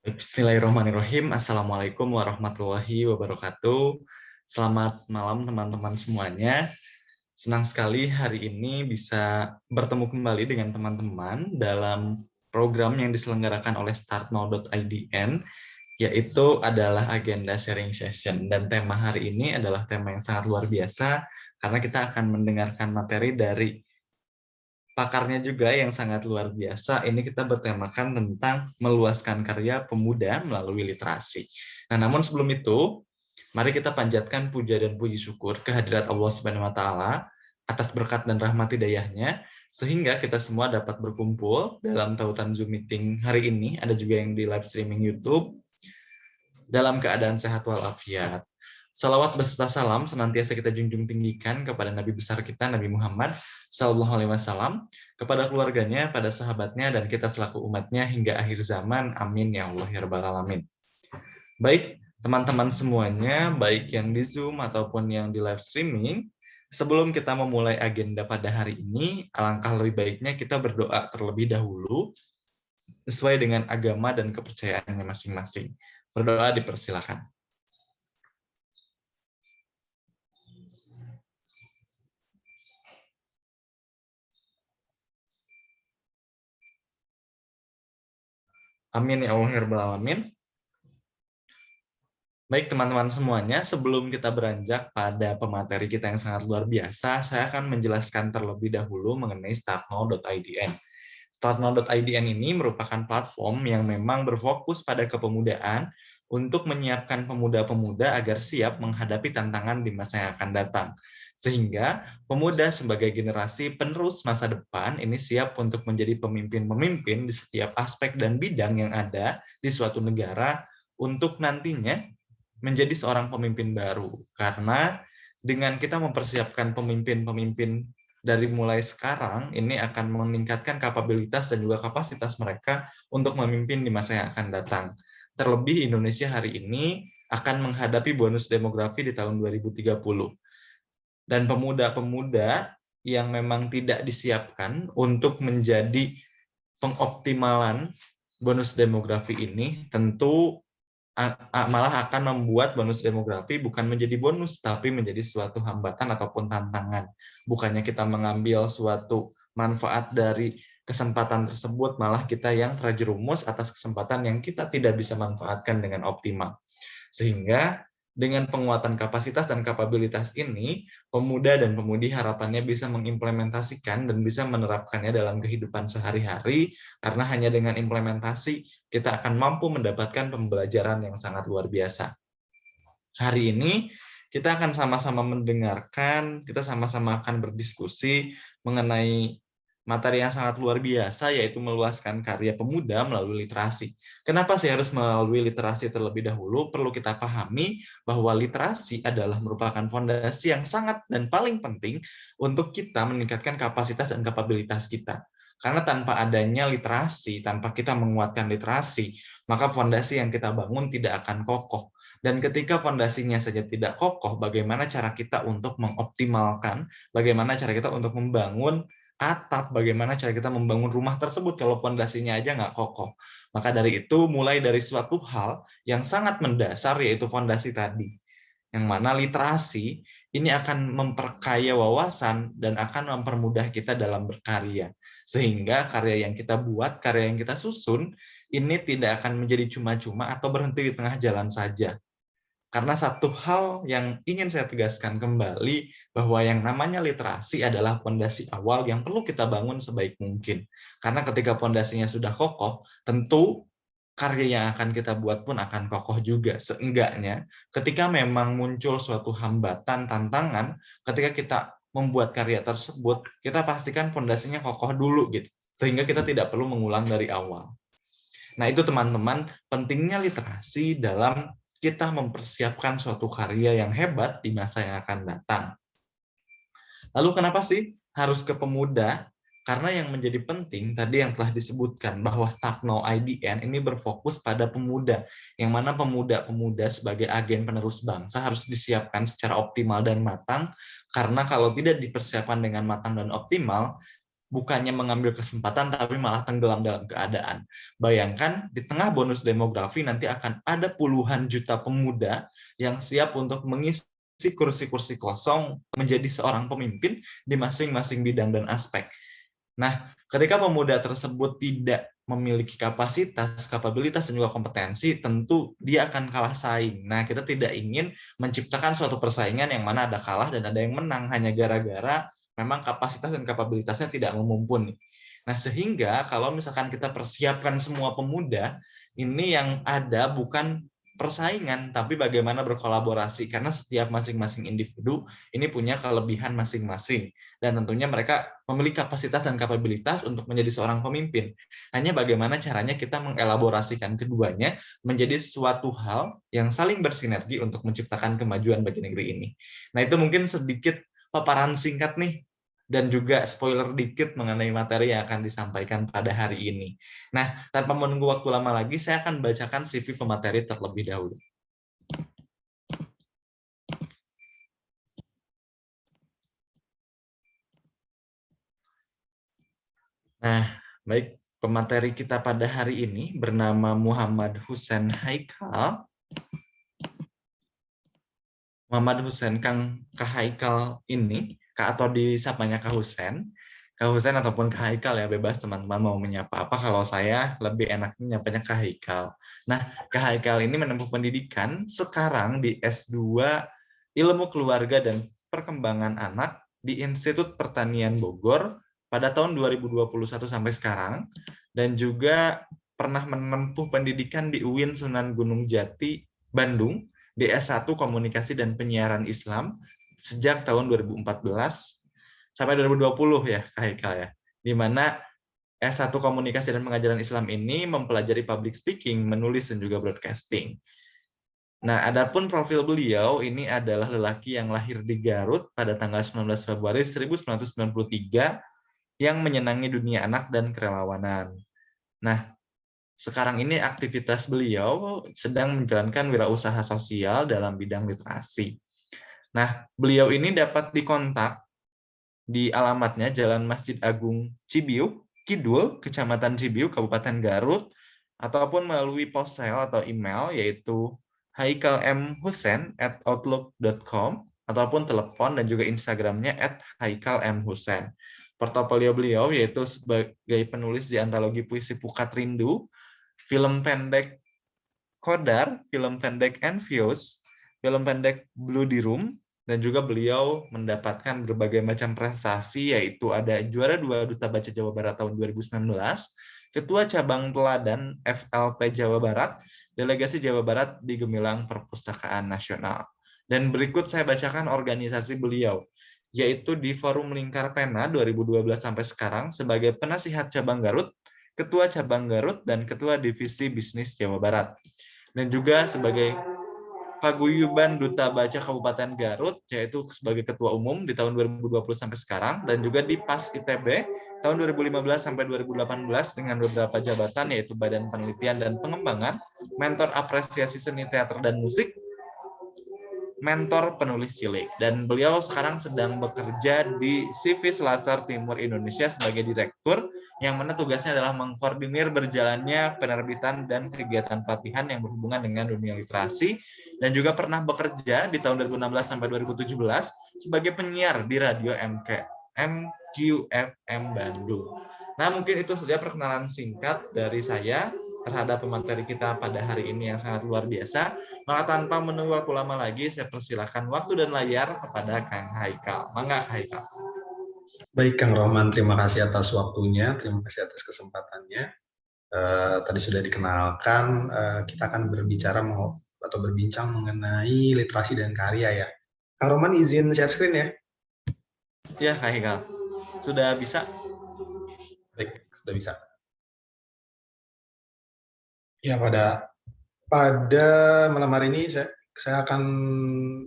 Bismillahirrahmanirrahim. Assalamualaikum warahmatullahi wabarakatuh. Selamat malam teman-teman semuanya. Senang sekali hari ini bisa bertemu kembali dengan teman-teman dalam program yang diselenggarakan oleh startnow.idn, yaitu adalah agenda sharing session. Dan tema hari ini adalah tema yang sangat luar biasa karena kita akan mendengarkan materi dari pakarnya juga yang sangat luar biasa. Ini kita bertemakan tentang meluaskan karya pemuda melalui literasi. Nah, namun sebelum itu, mari kita panjatkan puja dan puji syukur kehadirat Allah Subhanahu wa taala atas berkat dan rahmat hidayahnya sehingga kita semua dapat berkumpul dalam tautan Zoom meeting hari ini, ada juga yang di live streaming YouTube dalam keadaan sehat walafiat. Salawat beserta salam senantiasa kita junjung tinggikan kepada Nabi besar kita, Nabi Muhammad Sallallahu Alaihi Wasallam, kepada keluarganya, pada sahabatnya, dan kita selaku umatnya hingga akhir zaman. Amin ya Allah ya Rabbal Alamin. Baik, teman-teman semuanya, baik yang di Zoom ataupun yang di live streaming, sebelum kita memulai agenda pada hari ini, alangkah lebih baiknya kita berdoa terlebih dahulu sesuai dengan agama dan kepercayaannya masing-masing. Berdoa dipersilakan. Amin ya Allah ya Rabbal Alamin. Baik teman-teman semuanya, sebelum kita beranjak pada pemateri kita yang sangat luar biasa, saya akan menjelaskan terlebih dahulu mengenai startnow.idn. Startnow.idn ini merupakan platform yang memang berfokus pada kepemudaan untuk menyiapkan pemuda-pemuda agar siap menghadapi tantangan di masa yang akan datang. Sehingga pemuda sebagai generasi penerus masa depan ini siap untuk menjadi pemimpin-pemimpin di setiap aspek dan bidang yang ada di suatu negara untuk nantinya menjadi seorang pemimpin baru. Karena dengan kita mempersiapkan pemimpin-pemimpin dari mulai sekarang, ini akan meningkatkan kapabilitas dan juga kapasitas mereka untuk memimpin di masa yang akan datang. Terlebih Indonesia hari ini akan menghadapi bonus demografi di tahun 2030. Dan pemuda-pemuda yang memang tidak disiapkan untuk menjadi pengoptimalan bonus demografi ini tentu malah akan membuat bonus demografi bukan menjadi bonus, tapi menjadi suatu hambatan ataupun tantangan. Bukannya kita mengambil suatu manfaat dari kesempatan tersebut, malah kita yang terjerumus atas kesempatan yang kita tidak bisa manfaatkan dengan optimal. Sehingga dengan penguatan kapasitas dan kapabilitas ini, pemuda dan pemudi harapannya bisa mengimplementasikan dan bisa menerapkannya dalam kehidupan sehari-hari, karena hanya dengan implementasi kita akan mampu mendapatkan pembelajaran yang sangat luar biasa. Hari ini kita akan sama-sama mendengarkan, kita sama-sama akan berdiskusi mengenai materi yang sangat luar biasa, yaitu meluaskan karya pemuda melalui literasi. Kenapa sih harus melalui literasi terlebih dahulu? Perlu kita pahami bahwa literasi adalah merupakan fondasi yang sangat dan paling penting untuk kita meningkatkan kapasitas dan kapabilitas kita. Karena tanpa adanya literasi, tanpa kita menguatkan literasi, maka fondasi yang kita bangun tidak akan kokoh. Dan ketika fondasinya saja tidak kokoh, bagaimana cara kita untuk mengoptimalkan, bagaimana cara kita untuk membangun atap, bagaimana cara kita membangun rumah tersebut kalau fondasinya aja nggak kokoh. Maka dari itu, mulai dari suatu hal yang sangat mendasar, yaitu fondasi tadi, yang mana literasi ini akan memperkaya wawasan dan akan mempermudah kita dalam berkarya. Sehingga karya yang kita buat, karya yang kita susun, ini tidak akan menjadi cuma-cuma atau berhenti di tengah jalan saja. Karena satu hal yang ingin saya tegaskan kembali, bahwa yang namanya literasi adalah fondasi awal yang perlu kita bangun sebaik mungkin. Karena ketika fondasinya sudah kokoh, tentu karya yang akan kita buat pun akan kokoh juga. Seenggaknya, ketika memang muncul suatu hambatan, tantangan, ketika kita membuat karya tersebut, kita pastikan fondasinya kokoh dulu gitu. Sehingga kita tidak perlu mengulang dari awal. Nah, itu teman-teman, pentingnya literasi dalam kita mempersiapkan suatu karya yang hebat di masa yang akan datang. Lalu kenapa sih harus ke pemuda? Karena yang menjadi penting tadi yang telah disebutkan bahwa Startnow IDN ini berfokus pada pemuda, yang mana pemuda-pemuda sebagai agen penerus bangsa harus disiapkan secara optimal dan matang, karena kalau tidak dipersiapkan dengan matang dan optimal, bukannya mengambil kesempatan, tapi malah tenggelam dalam keadaan. Bayangkan, di tengah bonus demografi nanti akan ada puluhan juta pemuda yang siap untuk mengisi kursi-kursi kosong menjadi seorang pemimpin di masing-masing bidang dan aspek. Nah, ketika pemuda tersebut tidak memiliki kapasitas, kapabilitas, dan juga kompetensi, tentu dia akan kalah saing. Nah, kita tidak ingin menciptakan suatu persaingan yang mana ada kalah dan ada yang menang hanya gara-gara memang kapasitas dan kapabilitasnya tidak memumpuni. Nah, sehingga kalau misalkan kita persiapkan semua pemuda, ini yang ada bukan persaingan, tapi bagaimana berkolaborasi, karena setiap masing-masing individu ini punya kelebihan masing-masing, dan tentunya mereka memiliki kapasitas dan kapabilitas untuk menjadi seorang pemimpin. Hanya bagaimana caranya kita mengelaborasikan keduanya menjadi suatu hal yang saling bersinergi untuk menciptakan kemajuan bagi negeri ini. Nah, itu mungkin sedikit paparan singkat nih, dan juga spoiler dikit mengenai materi yang akan disampaikan pada hari ini. Nah, tanpa menunggu waktu lama lagi, saya akan bacakan CV pemateri terlebih dahulu. Nah, baik, pemateri kita pada hari ini bernama Muhammad Hussein Haikal. Muhammad Hussein Kang Haikal ini, atau disapanya Kak Hussein ataupun Kak Haikal ya, bebas teman-teman mau menyapa apa, kalau saya lebih enaknya nyapanya Kak Haikal. Nah, Kak Haikal ini menempuh pendidikan sekarang di S2 Ilmu Keluarga dan Perkembangan Anak di Institut Pertanian Bogor pada tahun 2021 sampai sekarang, dan juga pernah menempuh pendidikan di UIN Sunan Gunung Jati, Bandung, di S1 Komunikasi dan Penyiaran Islam sejak tahun 2014 sampai 2020 ya, Kak Haikal ya. Di mana S1 Komunikasi dan Pengajaran Islam ini mempelajari public speaking, menulis, dan juga broadcasting. Nah, adapun profil beliau ini adalah lelaki yang lahir di Garut pada tanggal 19 Februari 1993 yang menyenangi dunia anak dan kerelawanan. Nah, sekarang ini aktivitas beliau sedang menjalankan wirausaha sosial dalam bidang literasi. Nah, beliau ini dapat dikontak di alamatnya Jalan Masjid Agung Cibiuk, Kidul, Kecamatan Cibiuk, Kabupaten Garut, ataupun melalui ponsel atau email yaitu haikalmhusen@outlook.com, ataupun telepon dan juga Instagramnya @haikalmhusen. Portofolio beliau yaitu sebagai penulis di antologi puisi Pukat Rindu, film pendek Kodar, film pendek Envious, film pendek Bloody Room, dan juga beliau mendapatkan berbagai macam prestasi, yaitu ada juara 2 Duta Baca Jawa Barat tahun 2019, Ketua Cabang Teladan FLP Jawa Barat, Delegasi Jawa Barat di Gemilang Perpustakaan Nasional. Dan berikut saya bacakan organisasi beliau, yaitu di Forum Lingkar Pena 2012 sampai sekarang sebagai penasihat cabang Garut, Ketua Cabang Garut, dan Ketua Divisi Bisnis Jawa Barat. Dan juga sebagai Paguyuban Duta Baca Kabupaten Garut, yaitu sebagai Ketua Umum di tahun 2020 sampai sekarang, dan juga di PAS ITB tahun 2015 sampai 2018 dengan beberapa jabatan, yaitu Badan Penelitian dan Pengembangan, Mentor Apresiasi Seni Teater dan Musik, Mentor Penulis Cilik. Dan beliau sekarang sedang bekerja di CV Selasar Timur Indonesia sebagai direktur, yang mana tugasnya adalah mengkoordinir berjalannya penerbitan dan kegiatan pelatihan yang berhubungan dengan dunia literasi, dan juga pernah bekerja di tahun 2016 sampai 2017 sebagai penyiar di radio MQFM Bandung. Nah, mungkin itu saja perkenalan singkat dari saya terhadap pemateri kita pada hari ini yang sangat luar biasa. Maka tanpa menunggu waktu lama lagi, saya persilahkan waktu dan layar kepada Kang Haikal. Mangga, Kang Haikal. Baik, Kang Roman, terima kasih atas waktunya, terima kasih atas kesempatannya. Tadi sudah dikenalkan, kita akan berbincang mengenai literasi dan karya ya. Kang Roman izin share screen ya? Ya, Kang Haikal. Sudah bisa? Baik, sudah bisa. Ya, pada malam hari ini saya akan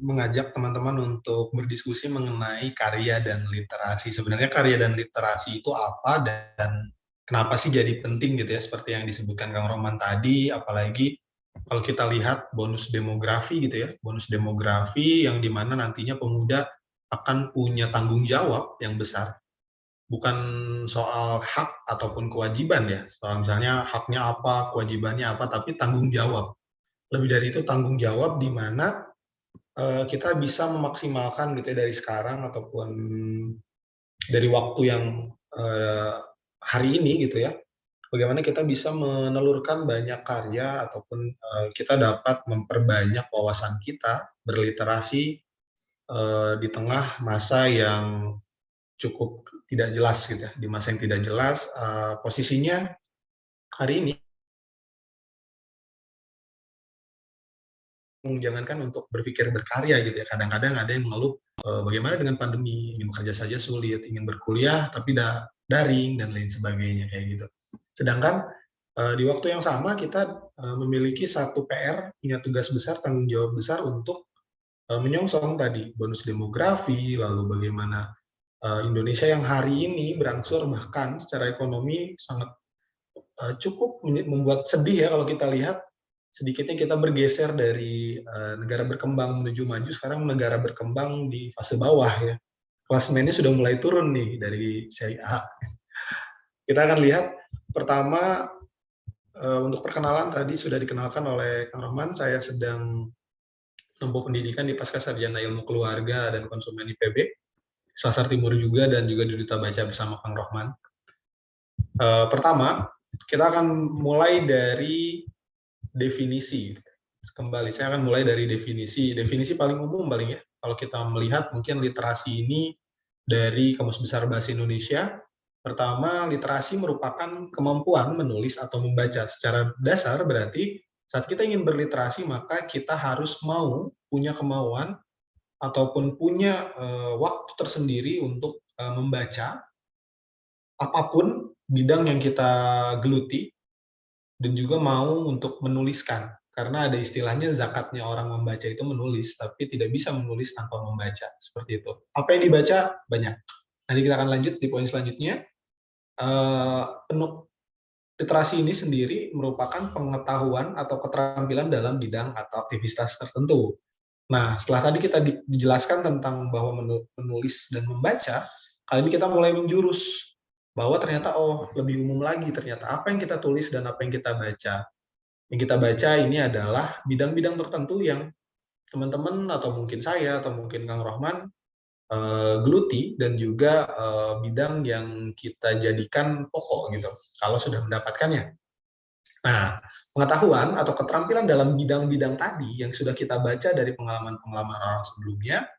mengajak teman-teman untuk berdiskusi mengenai karya dan literasi. Sebenarnya karya dan literasi itu apa dan kenapa sih jadi penting gitu ya, seperti yang disebutkan Kang Roman tadi, apalagi kalau kita lihat bonus demografi gitu ya, bonus demografi yang dimana nantinya pemuda akan punya tanggung jawab yang besar bukan soal hak ataupun kewajiban ya, soal misalnya haknya apa, kewajibannya apa, tapi tanggung jawab. Lebih dari itu tanggung jawab di mana kita bisa memaksimalkan gitu ya dari sekarang ataupun dari waktu yang hari ini gitu ya, bagaimana kita bisa menelurkan banyak karya ataupun kita dapat memperbanyak wawasan kita berliterasi di tengah masa yang cukup tidak jelas gitu ya, di masa yang tidak jelas posisinya hari ini jangankan untuk berpikir berkarya gitu ya, kadang-kadang ada yang mengeluh bagaimana dengan pandemi, ingin bekerja saja sulit, ingin berkuliah tapi daring dan lain sebagainya kayak gitu. Sedangkan di waktu yang sama kita memiliki satu PR, punya tugas besar, tanggung jawab besar untuk menyongsong tadi bonus demografi, lalu bagaimana Indonesia yang hari ini berangsur bahkan secara ekonomi sangat cukup membuat sedih ya kalau kita lihat sedikitnya kita bergeser dari negara berkembang menuju maju, sekarang negara berkembang di fase bawah ya. Klasemennya sudah mulai turun nih dari seri A. Kita akan lihat pertama untuk perkenalan tadi sudah dikenalkan oleh Kang Rohman, saya sedang menempuh pendidikan di Pascasarjana Ilmu Keluarga dan Konsumen IPB, Selasar Timur juga dan juga di Duta Baca bersama Kang Rohman. Pertama, kita akan mulai dari definisi. Kembali, saya akan mulai dari definisi. Definisi paling umum paling ya. Kalau kita melihat mungkin literasi ini dari Kamus Besar Bahasa Indonesia, pertama literasi merupakan kemampuan menulis atau membaca. Secara dasar berarti saat kita ingin berliterasi maka kita harus punya kemauan ataupun punya waktu tersendiri untuk membaca apapun bidang yang kita geluti dan juga mau untuk menuliskan. Karena ada istilahnya zakatnya orang membaca itu menulis, tapi tidak bisa menulis tanpa membaca. Seperti itu. Apa yang dibaca? Banyak. Nanti kita akan lanjut di poin selanjutnya. Literasi ini sendiri merupakan pengetahuan atau keterampilan dalam bidang atau aktivitas tertentu. Nah, setelah tadi kita dijelaskan tentang bahwa menulis dan membaca, kali ini kita mulai menjurus bahwa ternyata lebih umum lagi ternyata apa yang kita tulis dan apa yang kita baca. Yang kita baca ini adalah bidang-bidang tertentu yang teman-teman atau mungkin saya atau mungkin Kang Rohman geluti dan juga bidang yang kita jadikan pokok gitu kalau sudah mendapatkannya. Nah, pengetahuan atau keterampilan dalam bidang-bidang tadi yang sudah kita baca dari pengalaman-pengalaman orang sebelumnya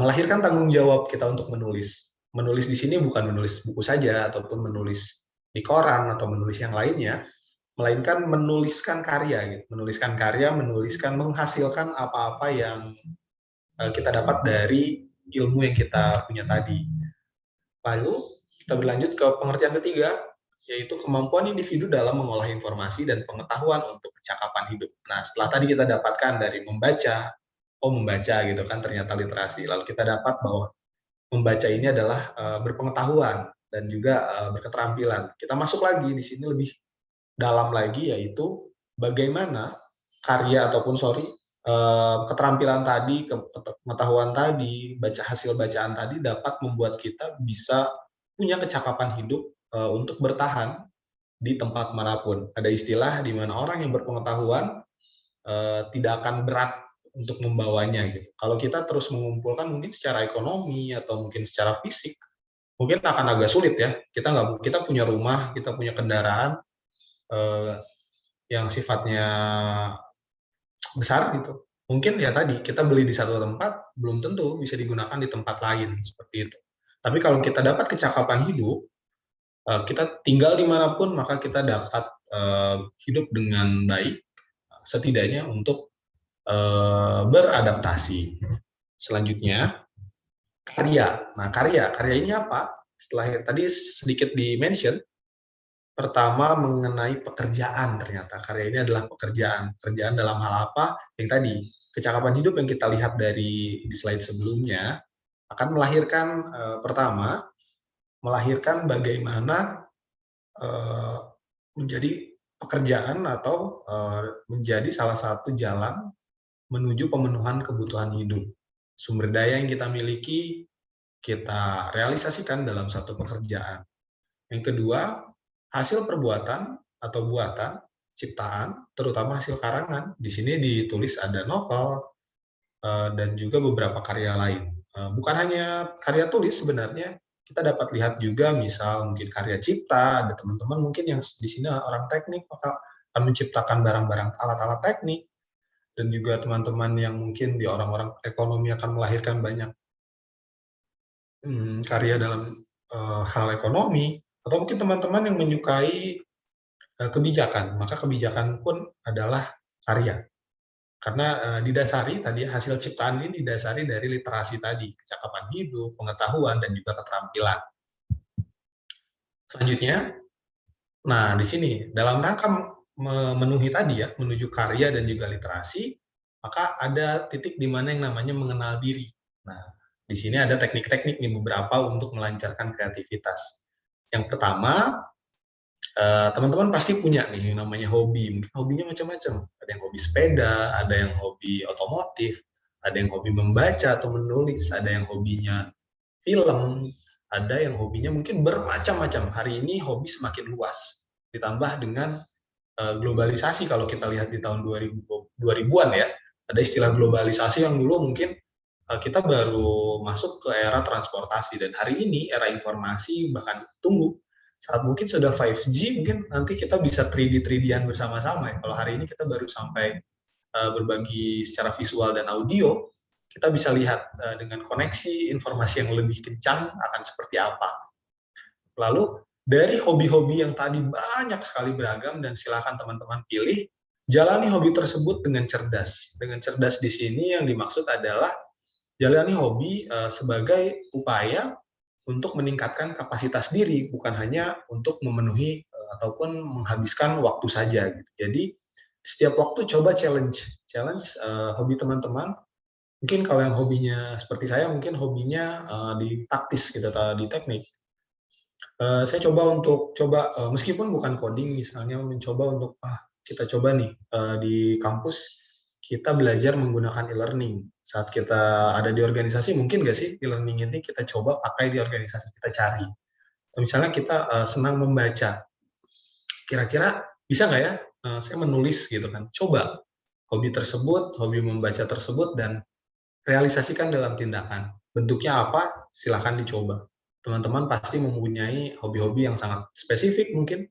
melahirkan tanggung jawab kita untuk menulis. Menulis di sini bukan menulis buku saja ataupun menulis di koran atau menulis yang lainnya, melainkan menuliskan karya gitu. Menuliskan karya, menghasilkan apa-apa yang kita dapat dari ilmu yang kita punya tadi. Lalu kita berlanjut ke pengertian ketiga, yaitu kemampuan individu dalam mengolah informasi dan pengetahuan untuk percakapan hidup. Nah, setelah tadi kita dapatkan dari membaca gitu kan ternyata literasi. Lalu kita dapat bahwa membaca ini adalah berpengetahuan dan juga berketerampilan. Kita masuk lagi di sini lebih dalam lagi yaitu bagaimana karya ataupun keterampilan tadi, pengetahuan tadi, hasil bacaan tadi dapat membuat kita bisa punya kecakapan hidup untuk bertahan di tempat manapun. Ada istilah di mana orang yang berpengetahuan tidak akan berat untuk membawanya gitu. Kalau kita terus mengumpulkan mungkin secara ekonomi atau mungkin secara fisik, mungkin akan agak sulit ya. Kita punya rumah, kita punya kendaraan yang sifatnya besar gitu. Mungkin ya tadi kita beli di satu tempat belum tentu bisa digunakan di tempat lain seperti itu. Tapi kalau kita dapat kecakapan hidup, kita tinggal dimanapun maka kita dapat hidup dengan baik, setidaknya untuk beradaptasi. Selanjutnya karya. Nah karya ini apa? Setelah tadi sedikit di-mention, pertama mengenai pekerjaan ternyata. Karya ini adalah pekerjaan. Pekerjaan dalam hal apa? Yang tadi, kecakapan hidup yang kita lihat di slide sebelumnya akan melahirkan pertama melahirkan bagaimana menjadi pekerjaan atau menjadi salah satu jalan menuju pemenuhan kebutuhan hidup. Sumber daya yang kita miliki kita realisasikan dalam satu pekerjaan. Yang kedua, hasil perbuatan atau buatan, ciptaan, terutama hasil karangan. Di sini ditulis ada novel, dan juga beberapa karya lain. Bukan hanya karya tulis sebenarnya, kita dapat lihat juga misal mungkin karya cipta, ada teman-teman mungkin yang di sini orang teknik, maka akan menciptakan barang-barang alat-alat teknik, dan juga teman-teman yang mungkin di orang-orang ekonomi akan melahirkan banyak karya dalam hal ekonomi, atau mungkin teman-teman yang menyukai kebijakan, maka kebijakan pun adalah karya. Karena didasari tadi hasil ciptaan ini didasari dari literasi tadi, kecakapan hidup, pengetahuan, dan juga keterampilan. Selanjutnya, nah di sini dalam rangka memenuhi tadi ya, menuju karya dan juga literasi, maka ada titik di mana yang namanya mengenal diri. Nah, di sini ada teknik-teknik nih beberapa untuk melancarkan kreativitas. Yang pertama, teman-teman pasti punya nih yang namanya hobi. Mungkin hobinya macam-macam. Ada yang hobi sepeda, ada yang hobi otomotif, ada yang hobi membaca atau menulis, ada yang hobinya film, ada yang hobinya mungkin bermacam-macam. Hari ini hobi semakin luas. Ditambah dengan globalisasi kalau kita lihat di tahun 2000-an ya. Ada istilah globalisasi yang dulu mungkin kita baru masuk ke era transportasi, dan hari ini era informasi bahkan tunggu saat mungkin sudah 5G, mungkin nanti kita bisa 3D-an bersama-sama ya. Kalau hari ini kita baru sampai berbagi secara visual dan audio, kita bisa lihat dengan koneksi informasi yang lebih kencang akan seperti apa. Lalu dari hobi-hobi yang tadi banyak sekali beragam, dan silakan teman-teman pilih, jalani hobi tersebut dengan cerdas. Dengan cerdas di sini yang dimaksud adalah jalani hobi sebagai upaya untuk meningkatkan kapasitas diri, bukan hanya untuk memenuhi ataupun menghabiskan waktu saja. Gitu. Jadi setiap waktu coba challenge hobi teman-teman. Mungkin kalau yang hobinya seperti saya, mungkin hobinya di taktis gitu atau di teknik. Saya coba untuk meskipun bukan coding, misalnya mencoba untuk kita coba nih di kampus kita belajar menggunakan e-learning. Saat kita ada di organisasi, mungkin nggak sih e-learning ini kita coba pakai di organisasi, kita cari. Atau misalnya kita senang membaca, kira-kira bisa nggak ya saya menulis gitu kan. Coba hobi tersebut, hobi membaca tersebut, dan realisasikan dalam tindakan. Bentuknya apa? Silahkan dicoba. Teman-teman pasti mempunyai hobi-hobi yang sangat spesifik mungkin,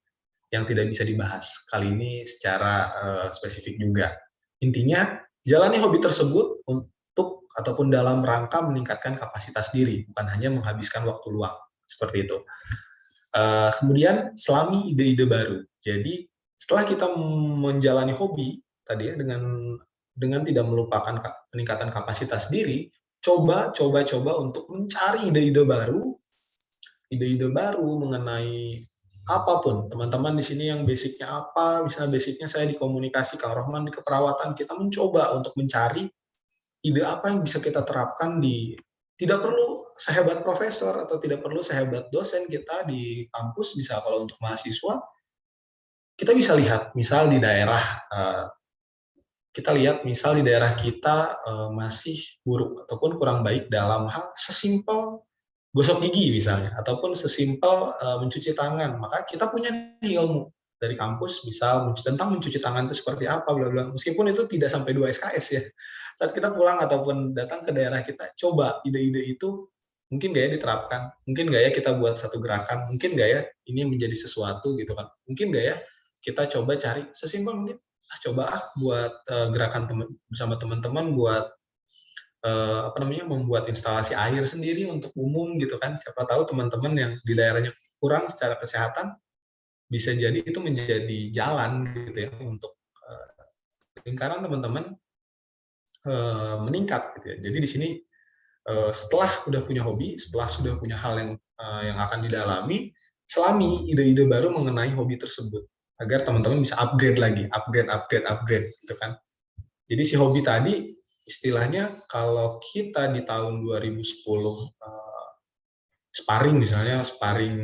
yang tidak bisa dibahas kali ini secara spesifik juga. Intinya, jalani hobi tersebut untuk ataupun dalam rangka meningkatkan kapasitas diri, bukan hanya menghabiskan waktu luang. Seperti itu. Kemudian, selami ide-ide baru. Jadi, setelah kita menjalani hobi tadi ya dengan tidak melupakan peningkatan kapasitas diri, coba untuk mencari ide-ide baru mengenai apapun. Teman-teman di sini yang basicnya apa, misalnya basicnya saya di komunikasi, Kang Rohman di keperawatan, kita mencoba untuk mencari ide apa yang bisa kita terapkan tidak perlu sehebat profesor atau tidak perlu sehebat dosen kita di kampus. Bisa kalau untuk mahasiswa, kita bisa lihat misal di daerah kita masih buruk ataupun kurang baik dalam hal sesimpel gosok gigi misalnya, ataupun sesimpel mencuci tangan, maka kita punya ilmu dari kampus, misal tentang mencuci tangan itu seperti apa, bla bla. Meskipun itu tidak sampai 2 SKS ya. Saat kita pulang ataupun datang ke daerah kita, coba ide-ide itu mungkin nggak ya diterapkan, mungkin nggak ya kita buat satu gerakan, mungkin nggak ya ini menjadi sesuatu gitu kan, mungkin nggak ya kita coba cari sesimpel mungkin, buat gerakan bersama teman-teman buat membuat instalasi air sendiri untuk umum gitu kan. Siapa tahu teman-teman yang di daerahnya kurang secara kesehatan, bisa jadi itu menjadi jalan gitu ya untuk lingkaran teman-teman meningkat gitu ya. Jadi di sini setelah udah punya hobi, setelah sudah punya hal yang akan didalami, selami ide-ide baru mengenai hobi tersebut agar teman-teman bisa upgrade lagi, upgrade gitu kan. Jadi si hobi tadi istilahnya kalau kita di tahun 2010 sparring misalnya, sparring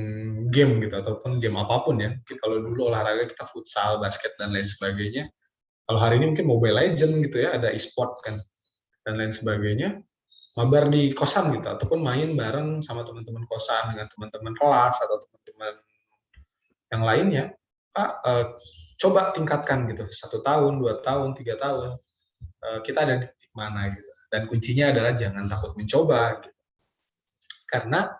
game gitu ataupun game apapun ya. Mungkin kalau dulu olahraga kita futsal, basket dan lain sebagainya. Kalau hari ini mungkin Mobile Legend gitu ya, ada e-sport kan dan lain sebagainya. mabar di kosan gitu, ataupun main bareng sama teman-teman kosan dengan teman-teman kelas atau teman-teman yang lainnya, Pak, coba tingkatkan gitu, 1 tahun, 2 tahun, 3 tahun, kita ada di titik mana gitu. Dan kuncinya adalah jangan takut mencoba, gitu. Karena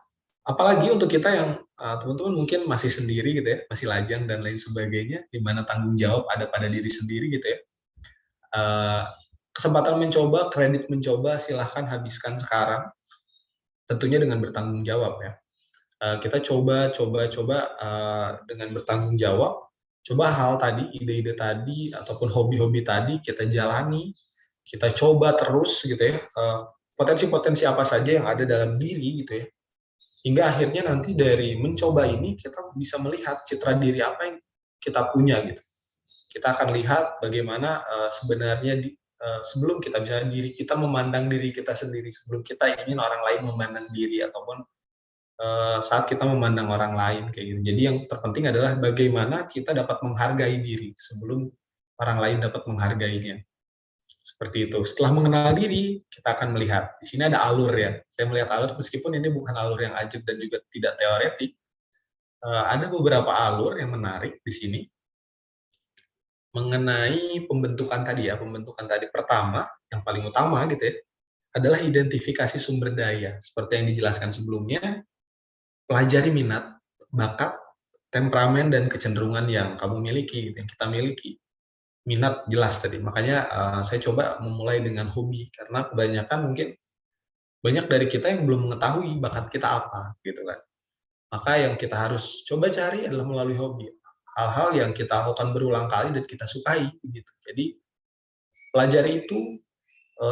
apalagi untuk kita yang teman-teman mungkin masih sendiri gitu ya, masih lajang dan lain sebagainya, di mana tanggung jawab ada pada diri sendiri gitu ya. Kesempatan mencoba, kredit mencoba, silahkan habiskan sekarang, tentunya dengan bertanggung jawab ya. Kita coba dengan bertanggung jawab, coba hal tadi, ide-ide tadi, ataupun hobi-hobi tadi kita jalani, kita coba terus gitu ya, potensi-potensi apa saja yang ada dalam diri gitu ya, hingga akhirnya nanti dari mencoba ini kita bisa melihat citra diri apa yang kita punya gitu. Kita akan lihat bagaimana sebenarnya sebelum kita bisa diri kita memandang diri kita sendiri, sebelum kita ingin orang lain memandang diri, ataupun saat kita memandang orang lain kayak gitu. Jadi yang terpenting adalah bagaimana kita dapat menghargai diri sebelum orang lain dapat menghargainya. Seperti itu. Setelah mengenal diri, kita akan melihat. Di sini ada alur ya. Saya melihat alur meskipun ini bukan alur yang ajib dan juga tidak teoretik. Ada beberapa alur yang menarik di sini mengenai pembentukan tadi ya. Pembentukan tadi pertama, yang paling utama gitu ya, adalah identifikasi sumber daya. Seperti yang dijelaskan sebelumnya, pelajari minat, bakat, temperamen, dan kecenderungan yang kamu miliki, yang kita miliki. Minat jelas tadi, makanya saya coba memulai dengan hobi, karena kebanyakan mungkin banyak dari kita yang belum mengetahui bakat kita apa, gitu kan. Maka yang kita harus coba cari adalah melalui hobi. Hal-hal yang kita lakukan berulang kali dan kita sukai, gitu. Jadi pelajari itu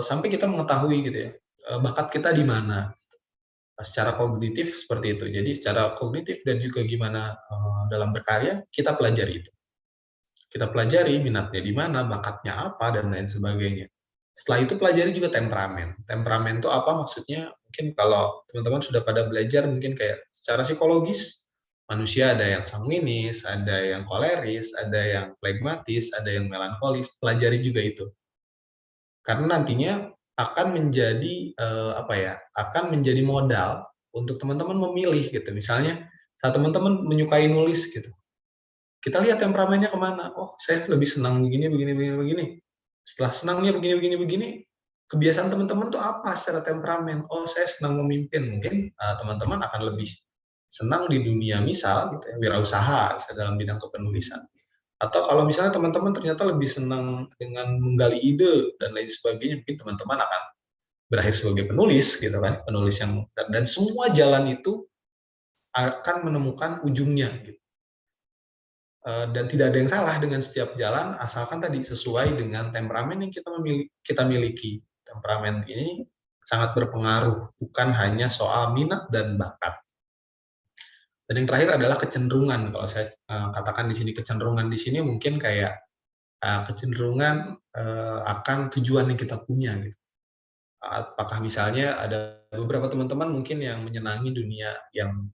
sampai kita mengetahui gitu ya, bakat kita di mana. Secara kognitif seperti itu. Jadi secara kognitif dan juga gimana dalam berkarya, kita pelajari itu. Kita pelajari minatnya di mana, bakatnya apa, dan lain sebagainya. Setelah itu pelajari juga temperamen. Temperamen itu apa maksudnya? Mungkin kalau teman-teman sudah pada belajar, mungkin kayak secara psikologis, manusia ada yang sanguinis, ada yang koleris, ada yang flegmatis, ada yang melankolis. Pelajari juga itu. Karena nantinya akan menjadi apa ya? Akan menjadi modal untuk teman-teman memilih gitu. Misalnya saat teman-teman menyukai nulis gitu, kita lihat temperamennya kemana. Oh, saya lebih senang begini, begini, begini, begini. Setelah senangnya begini, begini, begini, kebiasaan teman-teman tuh apa secara temperamen? Oh, saya senang memimpin. Mungkin teman-teman akan lebih senang di dunia misal gitu ya, wirausaha dalam bidang kepenulisan. Atau kalau misalnya teman-teman ternyata lebih senang dengan menggali ide dan lain sebagainya, mungkin teman-teman akan berakhir sebagai penulis gitu kan, penulis yang dan semua jalan itu akan menemukan ujungnya gitu. Dan tidak ada yang salah dengan setiap jalan asalkan tadi sesuai dengan temperamen yang kita miliki. Temperamen ini sangat berpengaruh, bukan hanya soal minat dan bakat. Dan yang terakhir adalah kecenderungan. Kalau saya katakan di sini kecenderungan di sini mungkin kayak kecenderungan akan tujuan yang kita punya gitu. Apakah misalnya ada beberapa teman-teman mungkin yang menyenangi dunia yang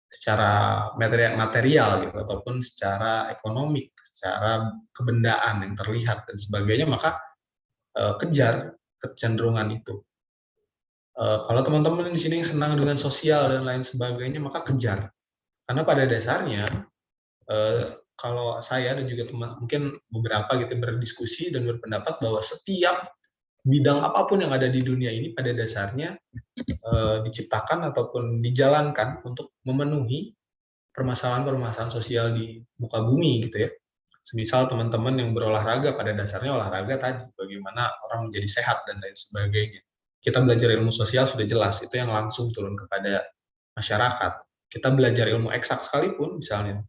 secara material gitu, ataupun secara ekonomik, secara kebendaan yang terlihat dan sebagainya, maka kejar kecenderungan itu. Kalau teman-teman di sini yang senang dengan sosial dan lain sebagainya, maka kejar. Karena pada dasarnya, kalau saya dan juga teman mungkin beberapa gitu berdiskusi dan berpendapat bahwa setiap bidang apapun yang ada di dunia ini pada dasarnya diciptakan ataupun dijalankan untuk memenuhi permasalahan-permasalahan sosial di muka bumi gitu ya. Semisal teman-teman yang berolahraga, pada dasarnya olahraga tadi, bagaimana orang menjadi sehat dan lain sebagainya. Kita belajar ilmu sosial sudah jelas, itu yang langsung turun kepada masyarakat. Kita belajar ilmu eksak sekalipun, misalnya,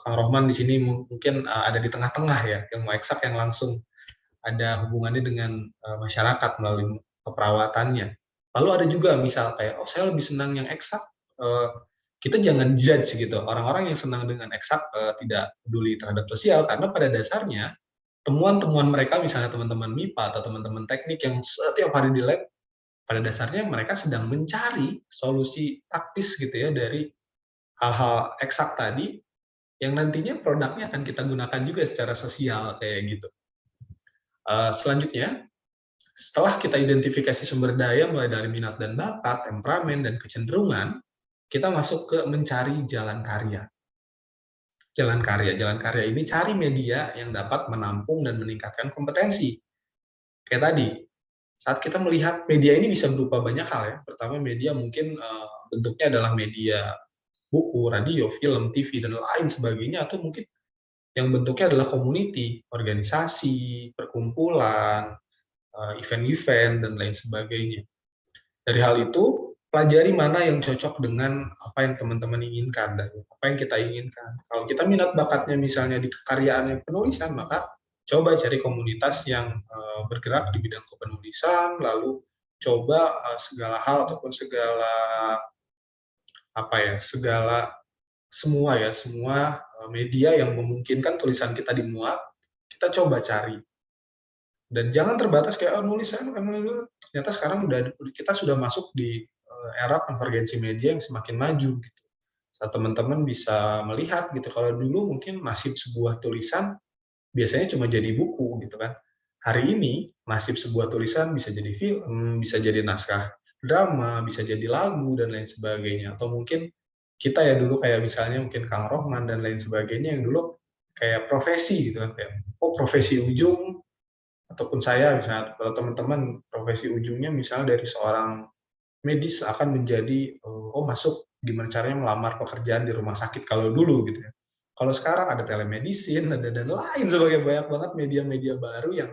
Kang Rohman di sini mungkin ada di tengah-tengah ya, ilmu eksak yang langsung ada hubungannya dengan masyarakat melalui keperawatannya. Lalu ada juga misal kayak, oh saya lebih senang yang eksak, kita jangan judge gitu. Orang-orang yang senang dengan eksak tidak peduli terhadap sosial karena pada dasarnya temuan-temuan mereka misalnya teman-teman MIPA atau teman-teman teknik yang setiap hari di lab pada dasarnya mereka sedang mencari solusi taktis gitu ya dari hal-hal eksak tadi yang nantinya produknya akan kita gunakan juga secara sosial kayak gitu. Selanjutnya Setelah kita identifikasi sumber daya mulai dari minat dan bakat, temperamen, dan kecenderungan, kita masuk ke mencari jalan karya. Jalan karya ini cari media yang dapat menampung dan meningkatkan kompetensi. Kayak tadi, saat kita melihat media ini bisa berupa banyak hal ya. Pertama, media mungkin bentuknya adalah media buku, radio, film, TV, dan lain sebagainya, atau mungkin yang bentuknya adalah community, organisasi, perkumpulan, event-event, dan lain sebagainya. Dari hal itu, pelajari mana yang cocok dengan apa yang teman-teman inginkan dan apa yang kita inginkan. Kalau kita minat bakatnya misalnya di kekaryaan yang penulisan, maka coba cari komunitas yang bergerak di bidang kepenulisan, lalu coba segala hal ataupun segala semua media yang memungkinkan tulisan kita dimuat, kita coba cari. Dan jangan terbatas kayak nulis, ternyata sekarang kita sudah masuk di era konvergensi media yang semakin maju gitu. Saat teman-teman bisa melihat gitu, kalau dulu mungkin nasib sebuah tulisan biasanya cuma jadi buku gitu kan. Hari ini nasib sebuah tulisan bisa jadi film, bisa jadi naskah drama, bisa jadi lagu dan lain sebagainya. Atau mungkin kita ya dulu kayak misalnya mungkin Kang Rohman dan lain sebagainya yang dulu kayak profesi gitu kan, kayak profesi ujung, ataupun saya misalnya, kalau teman-teman profesi ujungnya misalnya dari seorang medis akan menjadi masuk gimana caranya melamar pekerjaan di rumah sakit kalau dulu gitu ya. Kalau sekarang ada telemedicine, ada dan lain sebagainya, banyak banget media-media baru yang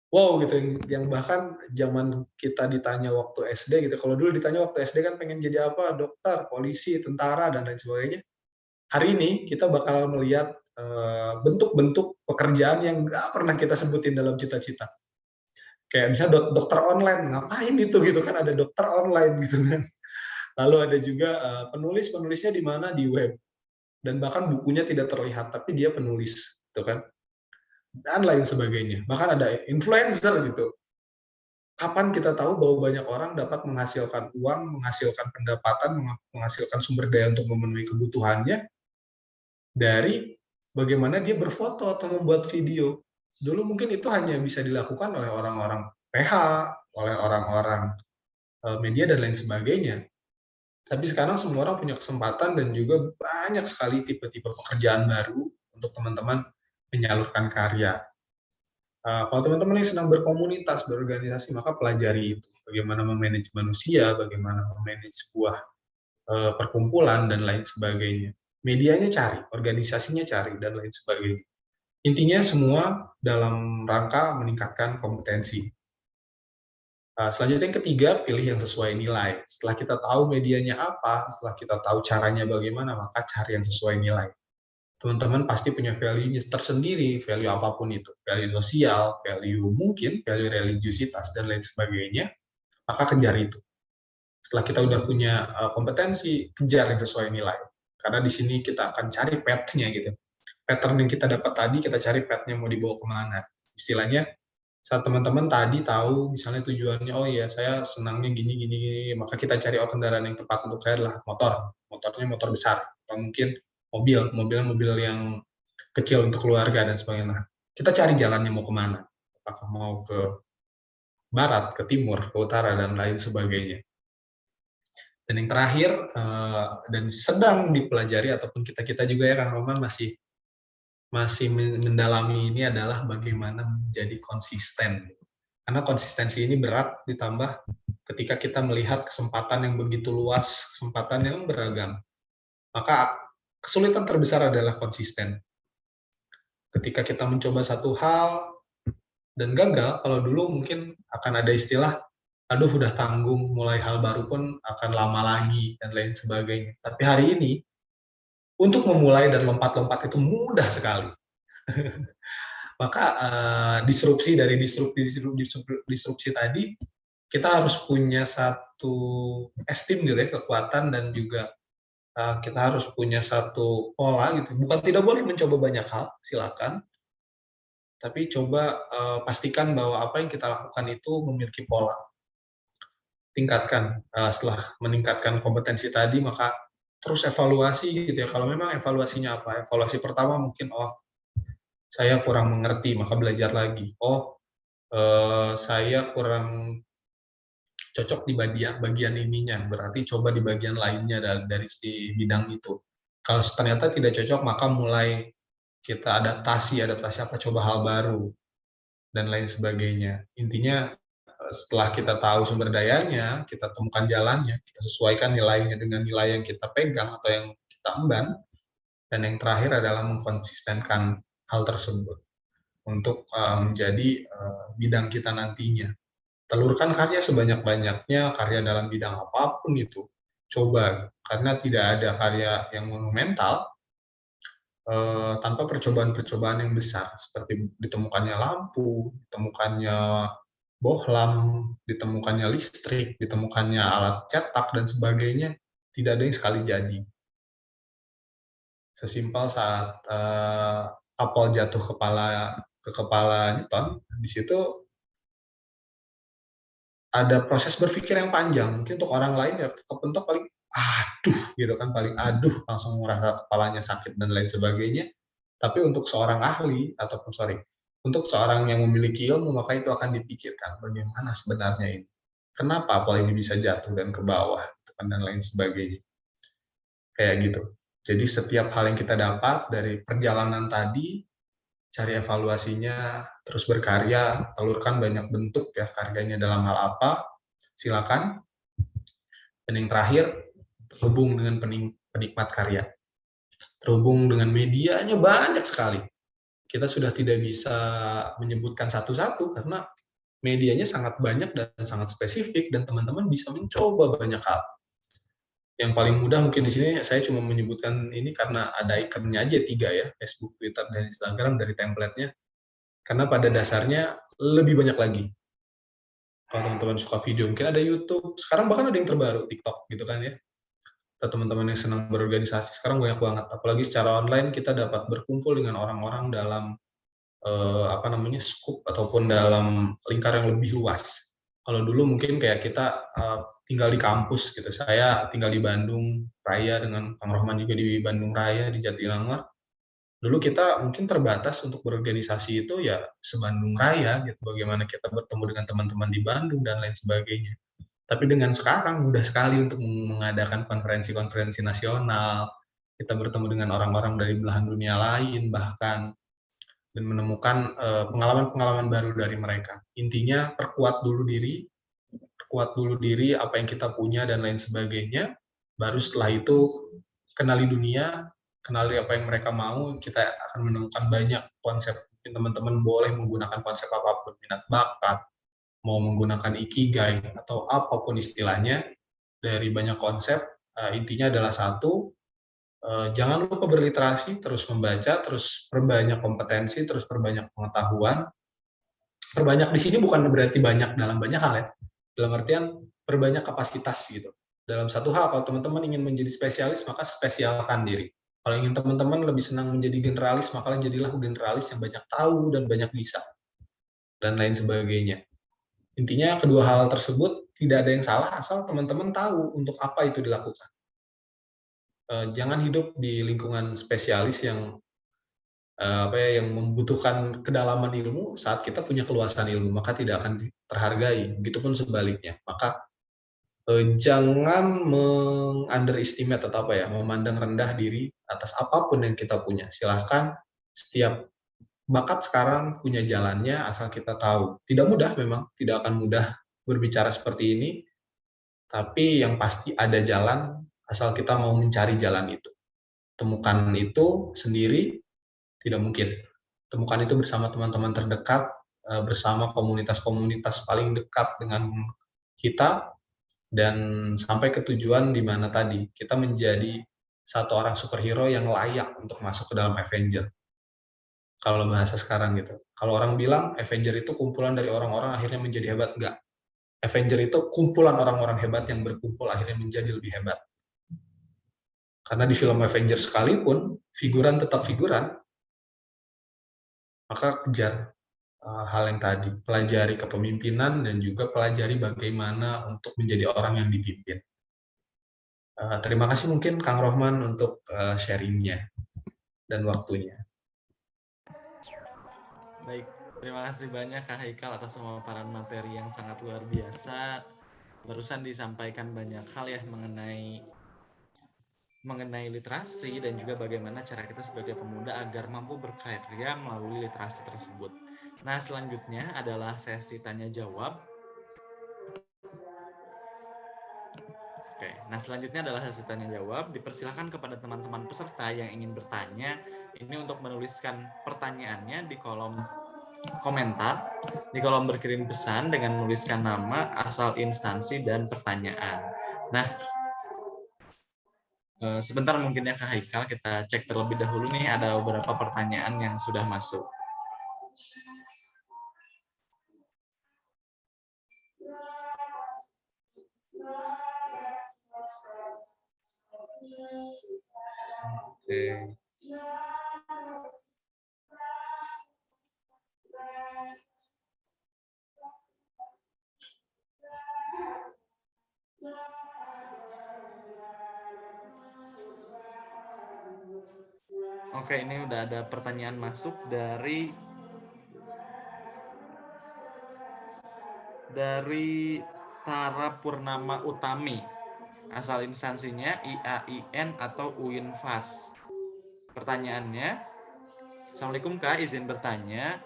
wow gitu, yang bahkan zaman kita ditanya waktu SD gitu. Kalau dulu ditanya waktu SD kan pengen jadi apa? Dokter, polisi, tentara dan lain sebagainya. Hari ini kita bakal melihat bentuk-bentuk pekerjaan yang nggak pernah kita sebutin dalam cita-cita. Kayak misalnya dokter online, ngapain itu gitu kan, ada dokter online gitu kan. Lalu ada juga penulis-penulisnya di mana, di web. Dan bahkan bukunya tidak terlihat, tapi dia penulis gitu kan. Dan lain sebagainya. Bahkan ada influencer gitu. Kapan kita tahu bahwa banyak orang dapat menghasilkan uang, menghasilkan pendapatan, menghasilkan sumber daya untuk memenuhi kebutuhannya dari bagaimana dia berfoto atau membuat video. Dulu mungkin itu hanya bisa dilakukan oleh orang-orang PH, oleh orang-orang media dan lain sebagainya. Tapi sekarang semua orang punya kesempatan dan juga banyak sekali tipe-tipe pekerjaan baru untuk teman-teman menyalurkan karya. Kalau teman-teman yang sedang berkomunitas, berorganisasi, maka pelajari itu. Bagaimana memanage manusia, bagaimana memanage sebuah perkumpulan, dan lain sebagainya. Medianya cari, organisasinya cari, dan lain sebagainya. Intinya semua dalam rangka meningkatkan kompetensi. Selanjutnya yang ketiga, pilih yang sesuai nilai. Setelah kita tahu medianya apa, setelah kita tahu caranya bagaimana, maka cari yang sesuai nilai. Teman-teman pasti punya value tersendiri, value apapun itu. Value sosial, value mungkin, value religiusitas, dan lain sebagainya, maka kejar itu. Setelah kita udah punya kompetensi, kejar yang sesuai nilai. Karena di sini kita akan cari path-nya gitu. Pattern yang kita dapat tadi, kita cari path-nya mau dibawa kemana. Istilahnya, saat teman-teman tadi tahu misalnya tujuannya, oh iya saya senangnya gini, maka kita cari kendaraan yang tepat untuk saya adalah motornya motor besar, atau mungkin mobil yang kecil untuk keluarga dan sebagainya. Nah, kita cari jalannya mau kemana, apakah mau ke barat, ke timur, ke utara, dan lain sebagainya. Dan yang terakhir, dan sedang dipelajari, ataupun kita juga ya Kang Roman masih mendalami ini, adalah bagaimana menjadi konsisten. Karena konsistensi ini berat, ditambah ketika kita melihat kesempatan yang begitu luas, kesempatan yang beragam. Maka kesulitan terbesar adalah konsisten. Ketika kita mencoba satu hal dan gagal, kalau dulu mungkin akan ada istilah, aduh udah tanggung, mulai hal baru pun akan lama lagi, dan lain sebagainya. Tapi hari ini, untuk memulai dan lompat-lompat itu mudah sekali. Maka disrupsi tadi, kita harus punya satu esteem gitu ya, kekuatan, dan juga kita harus punya satu pola gitu. Bukan tidak boleh mencoba banyak hal, silakan. Tapi coba pastikan bahwa apa yang kita lakukan itu memiliki pola. Tingkatkan, setelah meningkatkan kompetensi tadi, maka terus evaluasi gitu ya. Kalau memang evaluasinya apa? Evaluasi pertama mungkin, saya kurang mengerti, maka belajar lagi. saya kurang cocok di bagian ininya, berarti coba di bagian lainnya dari si bidang itu. Kalau ternyata tidak cocok, maka mulai kita adaptasi apa, coba hal baru, dan lain sebagainya. Intinya setelah kita tahu sumber dayanya, kita temukan jalannya, kita sesuaikan nilainya dengan nilai yang kita pegang atau yang kita emban, dan yang terakhir adalah mengkonsistenkan hal tersebut untuk menjadi bidang kita nantinya. Telurkan karya sebanyak-banyaknya, karya dalam bidang apapun itu. Coba, karena tidak ada karya yang monumental tanpa percobaan-percobaan yang besar, seperti ditemukannya lampu, ditemukannya bohlam, ditemukannya listrik, ditemukannya alat cetak, dan sebagainya, tidak ada yang sekali jadi. Sesimpel saat apel jatuh ke kepala Newton, di situ ada proses berpikir yang panjang. Mungkin untuk orang lain ya kepentok paling aduh gitu kan, paling aduh langsung merasa kepalanya sakit dan lain sebagainya. Tapi untuk seorang ahli ataupun untuk seorang yang memiliki ilmu, maka itu akan dipikirkan bagaimana sebenarnya ini. Kenapa apel ini bisa jatuh dan ke bawah gitu kan, dan lain sebagainya. Kayak gitu. Jadi setiap hal yang kita dapat dari perjalanan tadi, cari evaluasinya, terus berkarya, telurkan banyak bentuk ya karyanya dalam hal apa, silakan. Dan yang terakhir, terhubung dengan penikmat karya. Terhubung dengan medianya banyak sekali. Kita sudah tidak bisa menyebutkan satu-satu karena medianya sangat banyak dan sangat spesifik, dan teman-teman bisa mencoba banyak hal. Yang paling mudah mungkin di sini saya cuma menyebutkan ini karena ada ikonnya aja 3 ya, Facebook, Twitter, dan Instagram dari template-nya. Karena pada dasarnya lebih banyak lagi. Kalau teman-teman suka video, mungkin ada YouTube. Sekarang bahkan ada yang terbaru, TikTok gitu kan ya. Atau teman-teman yang senang berorganisasi, sekarang banyak banget. Apalagi secara online kita dapat berkumpul dengan orang-orang dalam skup ataupun dalam lingkar yang lebih luas. Kalau dulu mungkin kayak kita tinggal di kampus gitu. Saya tinggal di Bandung Raya, dengan Kang Rohman juga di Bandung Raya di Jatinangor. Dulu kita mungkin terbatas untuk berorganisasi itu ya se-Bandung Raya gitu. Bagaimana kita bertemu dengan teman-teman di Bandung dan lain sebagainya. Tapi dengan sekarang mudah sekali untuk mengadakan konferensi-konferensi nasional. Kita bertemu dengan orang-orang dari belahan dunia lain bahkan, dan menemukan pengalaman-pengalaman baru dari mereka. Intinya perkuat dulu diri apa yang kita punya dan lain sebagainya. Baru setelah itu kenali dunia, kenali apa yang mereka mau, kita akan menemukan banyak konsep. Mungkin teman-teman boleh menggunakan konsep apapun, minat bakat, mau menggunakan ikigai atau apapun istilahnya, dari banyak konsep. Intinya adalah satu, jangan lupa berliterasi, terus membaca, terus perbanyak kompetensi, terus perbanyak pengetahuan. Perbanyak di sini bukan berarti banyak dalam banyak hal ya, dalam artian perbanyak kapasitas gitu. Dalam satu hal, kalau teman-teman ingin menjadi spesialis, maka spesialkan diri. Kalau ingin teman-teman lebih senang menjadi generalis, maka jadilah generalis yang banyak tahu dan banyak bisa, dan lain sebagainya. Intinya kedua hal tersebut tidak ada yang salah asal teman-teman tahu untuk apa itu dilakukan. Jangan hidup di lingkungan spesialis yang yang membutuhkan kedalaman ilmu saat kita punya keluasan ilmu, maka tidak akan terhargai. Begitupun sebaliknya. Maka jangan meng-underestimate atau memandang rendah diri atas apapun yang kita punya. Silahkan, setiap bakat sekarang punya jalannya asal kita tahu. Tidak mudah memang, tidak akan mudah berbicara seperti ini, tapi yang pasti ada jalan asal kita mau mencari jalan itu. Temukan itu sendiri tidak mungkin. Temukan itu bersama teman-teman terdekat, bersama komunitas-komunitas paling dekat dengan kita, dan sampai ke tujuan di mana tadi kita menjadi satu orang superhero yang layak untuk masuk ke dalam Avenger. Kalau bahasa sekarang gitu. Kalau orang bilang Avenger itu kumpulan dari orang-orang akhirnya menjadi hebat, enggak. Avenger itu kumpulan orang-orang hebat yang berkumpul akhirnya menjadi lebih hebat. Karena di film Avenger sekalipun, figuran tetap figuran, maka kejar hal yang tadi. Pelajari kepemimpinan dan juga pelajari bagaimana untuk menjadi orang yang dipimpin. Terima kasih mungkin Kang Rohman untuk sharing-nya dan waktunya. Baik, Terima kasih banyak Kak Haikal atas pemaparan materi yang sangat luar biasa. Barusan disampaikan banyak hal ya mengenai literasi dan juga bagaimana cara kita sebagai pemuda agar mampu berkarya melalui literasi tersebut. Nah, selanjutnya adalah sesi tanya jawab. Oke, nah selanjutnya adalah sesi tanya jawab. Dipersilakan kepada teman-teman peserta yang ingin bertanya ini untuk menuliskan pertanyaannya di kolom komentar, di kolom berkirim pesan dengan menuliskan nama, asal instansi, dan pertanyaan. Nah, sebentar mungkin ya Kak Haikal, kita cek terlebih dahulu nih ada beberapa pertanyaan yang sudah masuk. Oke. Oke, ini udah ada pertanyaan masuk dari Tara Purnama Utami. Asal instansinya IAIN atau UINFAS. Pertanyaannya, Assalamualaikum Kak, izin bertanya.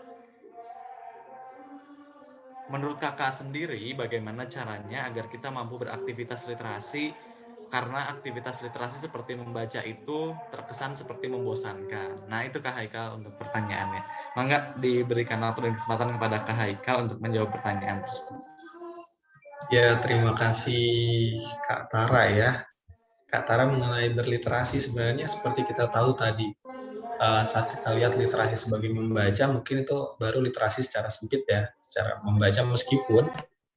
Menurut Kakak sendiri, bagaimana caranya agar kita mampu beraktivitas literasi? Karena aktivitas literasi seperti membaca itu terkesan seperti membosankan. Nah, itu Kak Haikal untuk pertanyaannya. Mangga diberikan waktu dan kesempatan kepada Kak Haikal untuk menjawab pertanyaan tersebut. Ya, terima kasih Kak Tara ya. Kak Tara mengenai berliterasi sebenarnya seperti kita tahu tadi, saat kita lihat literasi sebagai membaca, mungkin itu baru literasi secara sempit ya, secara membaca meskipun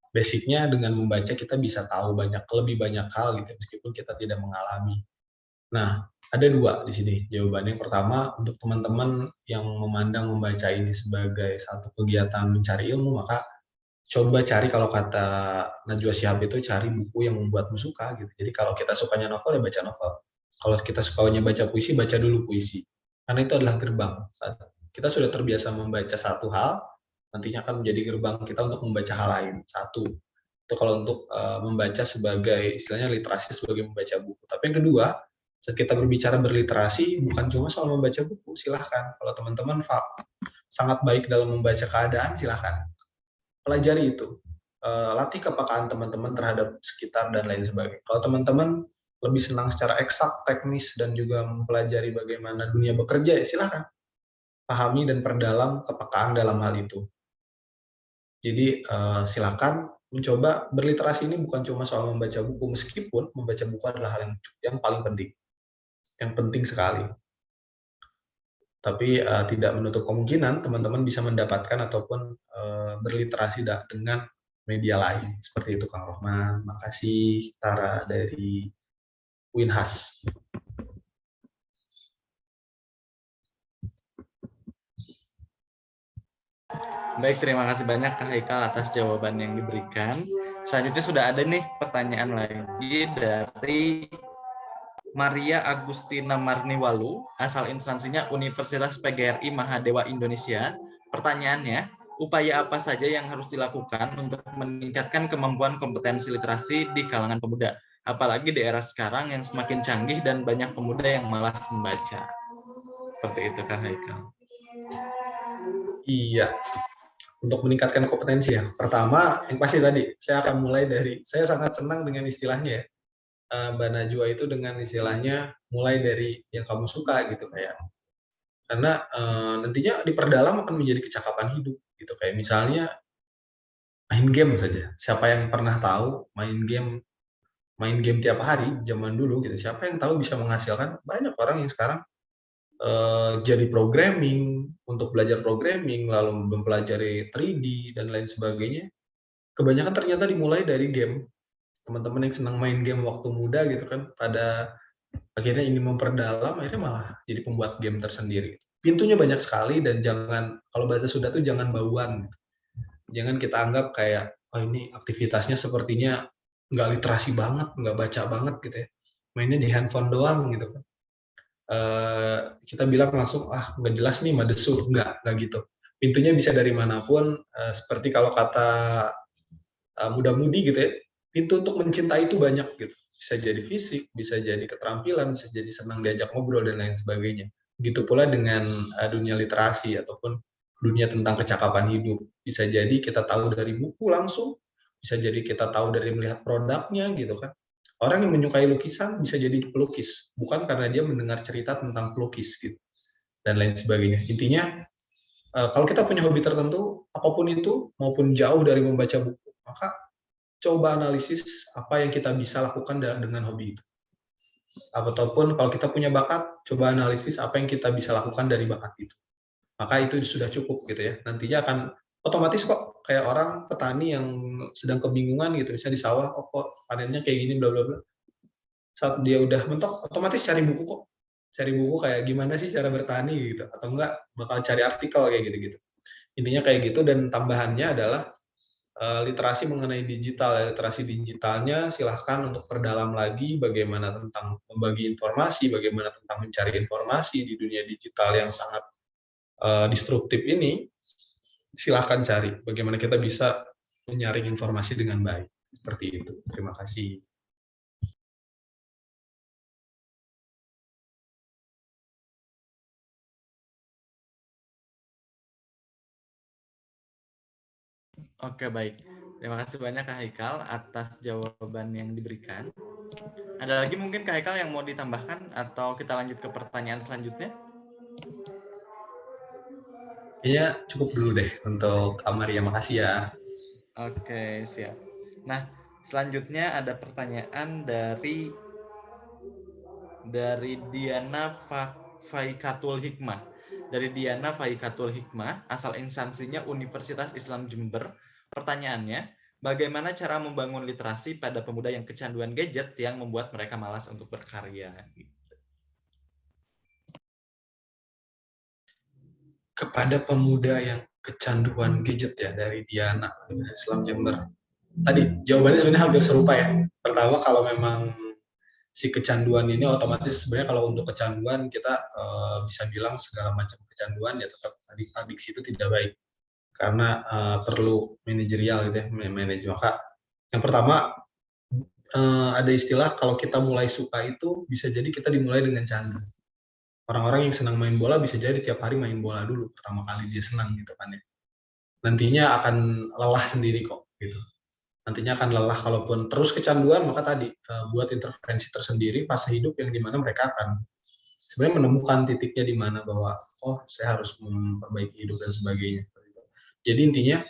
basicnya dengan membaca kita bisa tahu lebih banyak hal gitu, meskipun kita tidak mengalami. Nah, ada dua di sini jawabannya. Yang pertama, untuk teman-teman yang memandang membaca ini sebagai satu kegiatan mencari ilmu, maka coba cari, kalau kata Najwa Shihab itu, cari buku yang membuatmu suka gitu. Jadi kalau kita sukanya novel ya baca novel. Kalau kita sukanya baca puisi, baca dulu puisi. Karena itu adalah gerbang. Saat kita sudah terbiasa membaca satu hal, nantinya akan menjadi gerbang kita untuk membaca hal lain. Satu. Itu kalau untuk membaca sebagai istilahnya literasi sebagai membaca buku. Tapi yang kedua, saat kita berbicara berliterasi bukan cuma soal membaca buku, silahkan. Kalau teman-teman sangat baik dalam membaca keadaan, silahkan pelajari itu, latih kepekaan teman-teman terhadap sekitar dan lain sebagainya. Kalau teman-teman lebih senang secara eksak, teknis, dan juga mempelajari bagaimana dunia bekerja, ya silahkan pahami dan perdalam kepekaan dalam hal itu. Jadi silakan mencoba berliterasi. Ini bukan cuma soal membaca buku, meskipun membaca buku adalah hal yang paling penting, yang penting sekali. Tapi tidak menutup kemungkinan teman-teman bisa mendapatkan ataupun berliterasi dengan media lain. Seperti itu Kang Rohman. Makasih Tara dari Winhas. Baik, terima kasih banyak Kak Haikal atas jawaban yang diberikan. Selanjutnya sudah ada nih pertanyaan lagi dari Maria Agustina Marniwalu, asal instansinya Universitas PGRI Mahadewa Indonesia. Pertanyaannya, upaya apa saja yang harus dilakukan untuk meningkatkan kemampuan kompetensi literasi di kalangan pemuda? Apalagi di era sekarang yang semakin canggih dan banyak pemuda yang malas membaca. Seperti itu Kak Haikal. Iya, untuk meningkatkan kompetensi ya. Pertama, yang pasti tadi, saya akan mulai dari, saya sangat senang dengan istilahnya ya. Mbak Najwa itu dengan istilahnya mulai dari yang kamu suka gitu, kayak karena nantinya diperdalam akan menjadi kecakapan hidup gitu. Kayak misalnya main game saja. Siapa yang pernah tahu main game tiap hari zaman dulu gitu? Siapa yang tahu bisa menghasilkan? Banyak orang yang sekarang jadi programming, untuk belajar programming, lalu mempelajari 3D dan lain sebagainya. Kebanyakan ternyata dimulai dari game. Teman-teman yang senang main game waktu muda gitu kan, pada akhirnya ingin memperdalam, akhirnya malah jadi pembuat game tersendiri. Pintunya banyak sekali, dan jangan, kalau bahasa Sunda tuh jangan bauan. Jangan kita anggap kayak, oh ini aktivitasnya sepertinya nggak literasi banget, nggak baca banget gitu ya. Mainnya di handphone doang gitu kan. Kita bilang langsung, nggak jelas nih madesu. Nggak gitu. pintunya bisa dari manapun, seperti kalau kata muda-mudi gitu ya, pintu untuk mencintai itu banyak gitu. Bisa jadi fisik, bisa jadi keterampilan, bisa jadi senang diajak ngobrol dan lain sebagainya. Begitu pula dengan dunia literasi ataupun dunia tentang kecakapan hidup. Bisa jadi kita tahu dari buku langsung, bisa jadi kita tahu dari melihat produknya gitu kan. Orang yang menyukai lukisan bisa jadi pelukis, bukan karena dia mendengar cerita tentang pelukis gitu dan lain sebagainya. Intinya kalau kita punya hobi tertentu, apapun itu, maupun jauh dari membaca buku, maka coba analisis apa yang kita bisa lakukan dengan hobi itu. Ataupun kalau kita punya bakat, coba analisis apa yang kita bisa lakukan dari bakat itu. Maka itu sudah cukup gitu ya. Nantinya akan otomatis kok kayak orang petani yang sedang kebingungan gitu, misalnya di sawah, oh kok panennya kayak gini, bla bla bla. Saat dia udah mentok, otomatis cari buku kok. Cari buku kayak gimana sih cara bertani gitu. Atau enggak bakal cari artikel kayak gitu-gitu. Intinya kayak gitu dan tambahannya adalah literasi mengenai digital ya, literasi digitalnya silahkan untuk perdalam lagi bagaimana tentang membagi informasi, bagaimana tentang mencari informasi di dunia digital yang sangat destruktif ini, silahkan cari bagaimana kita bisa menyaring informasi dengan baik. Seperti itu. Terima kasih. Oke, baik. Terima kasih banyak Kak Haikal atas jawaban yang diberikan. Ada lagi mungkin Kak Haikal yang mau ditambahkan atau kita lanjut ke pertanyaan selanjutnya? Kayaknya cukup dulu deh untuk Amaria. Makasih ya. Oke, siap. Nah, selanjutnya ada pertanyaan dari Diana Faikatul Hikmah. Dari Diana Faikatul Hikmah, asal instansinya Universitas Islam Jember. Pertanyaannya, bagaimana cara membangun literasi pada pemuda yang kecanduan gadget yang membuat mereka malas untuk berkarya? Kepada pemuda yang kecanduan gadget ya, dari Diana Islam Jember. Tadi jawabannya sebenarnya hampir serupa ya. Pertama, kalau memang si kecanduan ini otomatis sebenarnya kalau untuk kecanduan kita bisa bilang segala macam kecanduan ya tetap adiksi itu tidak baik karena perlu manajerial gitu ya, manajemen. Maka yang pertama ada istilah kalau kita mulai suka itu bisa jadi kita dimulai dengan candu. Orang-orang yang senang main bola bisa jadi tiap hari main bola dulu pertama kali dia senang gitu kan ya. Nantinya akan lelah sendiri kok gitu. Nantinya akan lelah kalaupun terus kecanduan, maka tadi buat intervensi tersendiri fase hidup yang dimana mereka akan sebenarnya menemukan titiknya di mana bahwa oh saya harus memperbaiki hidup dan sebagainya. Jadi intinya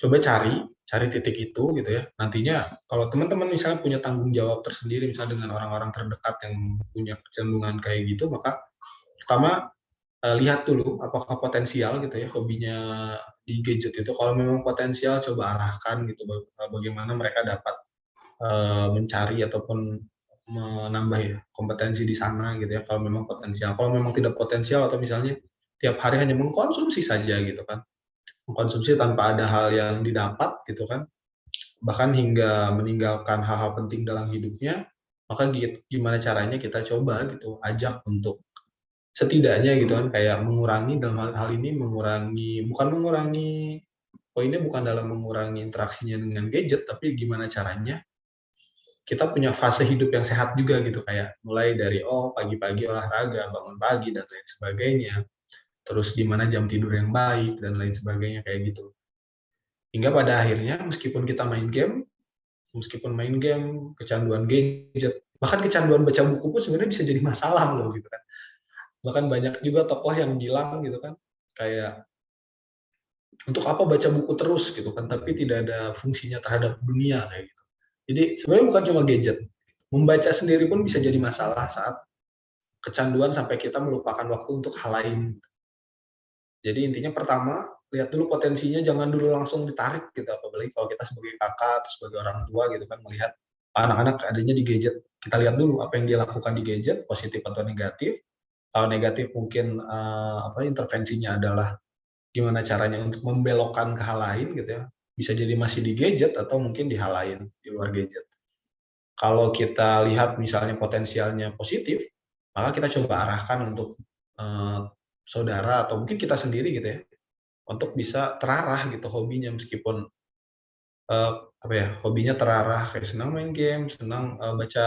coba cari titik itu gitu ya. Nantinya kalau teman-teman misalnya punya tanggung jawab tersendiri misalnya dengan orang-orang terdekat yang punya kecenderungan kayak gitu, maka pertama lihat dulu apakah potensial gitu ya hobinya di gadget itu. Kalau memang potensial coba arahkan gitu bagaimana mereka dapat mencari ataupun menambah ya kompetensi di sana gitu ya kalau memang potensial. Kalau memang tidak potensial atau misalnya tiap hari hanya mengkonsumsi saja gitu kan, mengkonsumsi tanpa ada hal yang didapat gitu kan, bahkan hingga meninggalkan hal-hal penting dalam hidupnya, maka gimana caranya kita coba gitu ajak untuk setidaknya gitu kan kayak mengurangi dalam hal ini mengurangi bukan mengurangi poinnya bukan dalam mengurangi interaksinya dengan gadget tapi gimana caranya kita punya fase hidup yang sehat juga gitu kayak mulai dari oh pagi-pagi olahraga, bangun pagi dan lain sebagainya. Terus di mana jam tidur yang baik dan lain sebagainya kayak gitu. Hingga pada akhirnya meskipun kita main game, kecanduan gadget, bahkan kecanduan baca buku pun sebenarnya bisa jadi masalah loh gitu kan. Bahkan banyak juga tokoh yang bilang gitu kan kayak untuk apa baca buku terus gitu kan tapi tidak ada fungsinya terhadap dunia kayak gitu. Jadi sebenarnya bukan cuma gadget. Membaca sendiri pun bisa jadi masalah saat kecanduan sampai kita melupakan waktu untuk hal lain. Jadi intinya pertama, lihat dulu potensinya, jangan dulu langsung ditarik gitu, apalagi kalau kita sebagai kakak atau sebagai orang tua gitu kan melihat anak-anak adanya di gadget. Kita lihat dulu apa yang dia lakukan di gadget, positif atau negatif. Kalau negatif mungkin intervensinya adalah gimana caranya untuk membelokkan ke hal lain gitu ya. Bisa jadi masih di gadget atau mungkin di hal lain di luar gadget. Kalau kita lihat misalnya potensialnya positif, maka kita coba arahkan untuk saudara atau mungkin kita sendiri gitu ya, untuk bisa terarah gitu hobinya, meskipun apa ya, hobinya terarah kayak senang main game, senang baca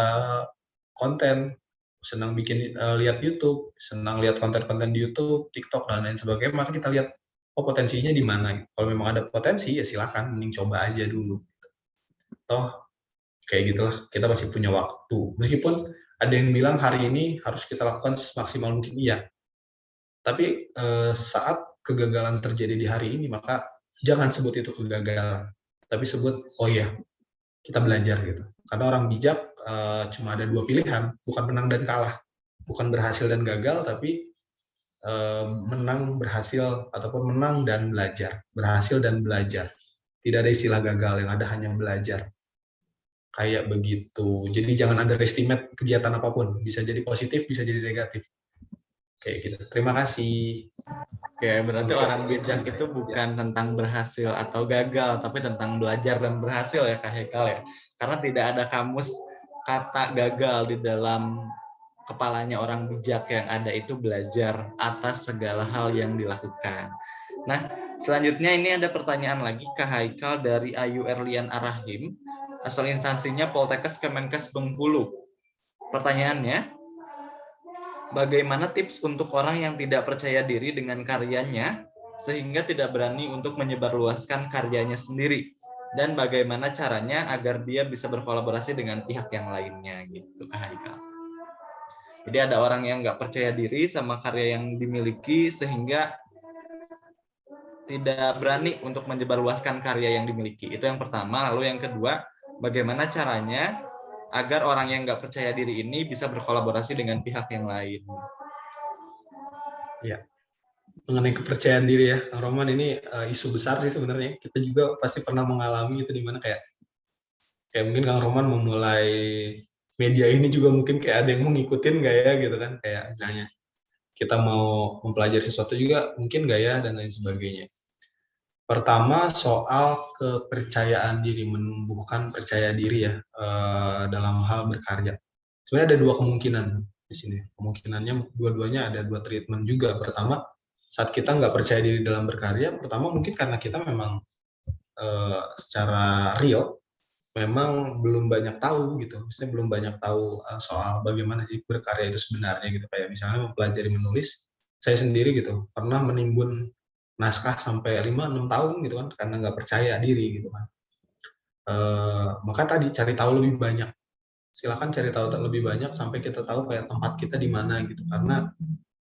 konten, senang bikin lihat YouTube, senang lihat konten-konten di YouTube, TikTok dan lain sebagainya, maka kita lihat oh potensinya di mana. Kalau memang ada potensi ya silakan, mending coba aja dulu. Toh kayak gitulah, kita masih punya waktu. Meskipun ada yang bilang hari ini harus kita lakukan semaksimal mungkin, iya. Tapi saat kegagalan terjadi di hari ini, maka jangan sebut itu kegagalan, tapi sebut oh iya kita belajar gitu. Karena orang bijak cuma ada dua pilihan, bukan menang dan kalah, bukan berhasil dan gagal, tapi menang berhasil ataupun menang dan belajar, berhasil dan belajar. Tidak ada istilah gagal, yang ada hanya belajar. Kayak begitu. Jadi jangan underestimate kegiatan apapun, bisa jadi positif, bisa jadi negatif. Kayak gitu. Terima kasih. Oke, berarti orang bijak itu bukan tentang berhasil atau gagal, tapi tentang belajar dan berhasil ya Kak Hekal ya. Karena tidak ada kamus kata gagal di dalam kepalanya orang bijak, yang ada itu belajar atas segala hal yang dilakukan. Nah, selanjutnya ini ada pertanyaan lagi Kak Haikal dari Ayu Erlian Arahim, asal instansinya Poltekkes Kemenkes Bengkulu. Pertanyaannya, bagaimana tips untuk orang yang tidak percaya diri dengan karyanya sehingga tidak berani untuk menyebarluaskan karyanya sendiri, dan bagaimana caranya agar dia bisa berkolaborasi dengan pihak yang lainnya gitu Kak Haikal. Jadi ada orang yang nggak percaya diri sama karya yang dimiliki sehingga tidak berani untuk menyebarluaskan karya yang dimiliki. Itu yang pertama. Lalu yang kedua, bagaimana caranya agar orang yang nggak percaya diri ini bisa berkolaborasi dengan pihak yang lain. Ya, mengenai kepercayaan diri ya, Kang Roman, ini isu besar sih sebenarnya. Kita juga pasti pernah mengalami itu, dimana kayak mungkin Kang Roman memulai media ini juga mungkin kayak ada yang mau ngikutin nggak ya gitu kan, kayak misalnya kita mau mempelajari sesuatu juga mungkin nggak ya dan lain sebagainya. Pertama soal kepercayaan diri, menumbuhkan percaya diri ya dalam hal berkarya. Sebenarnya ada dua kemungkinan di sini. Kemungkinannya dua-duanya ada dua treatment juga. Pertama, saat kita nggak percaya diri dalam berkarya, pertama mungkin karena kita memang secara real memang belum banyak tahu gitu. Maksudnya belum banyak tahu soal bagaimana sih berkarya itu sebenarnya gitu. Kayak misalnya mempelajari menulis, saya sendiri gitu pernah menimbun naskah sampai 5-6 tahun gitu kan, karena nggak percaya diri gitu kan. Maka tadi cari tahu lebih banyak. Silakan cari tahu lebih banyak sampai kita tahu kayak tempat kita di mana gitu. Karena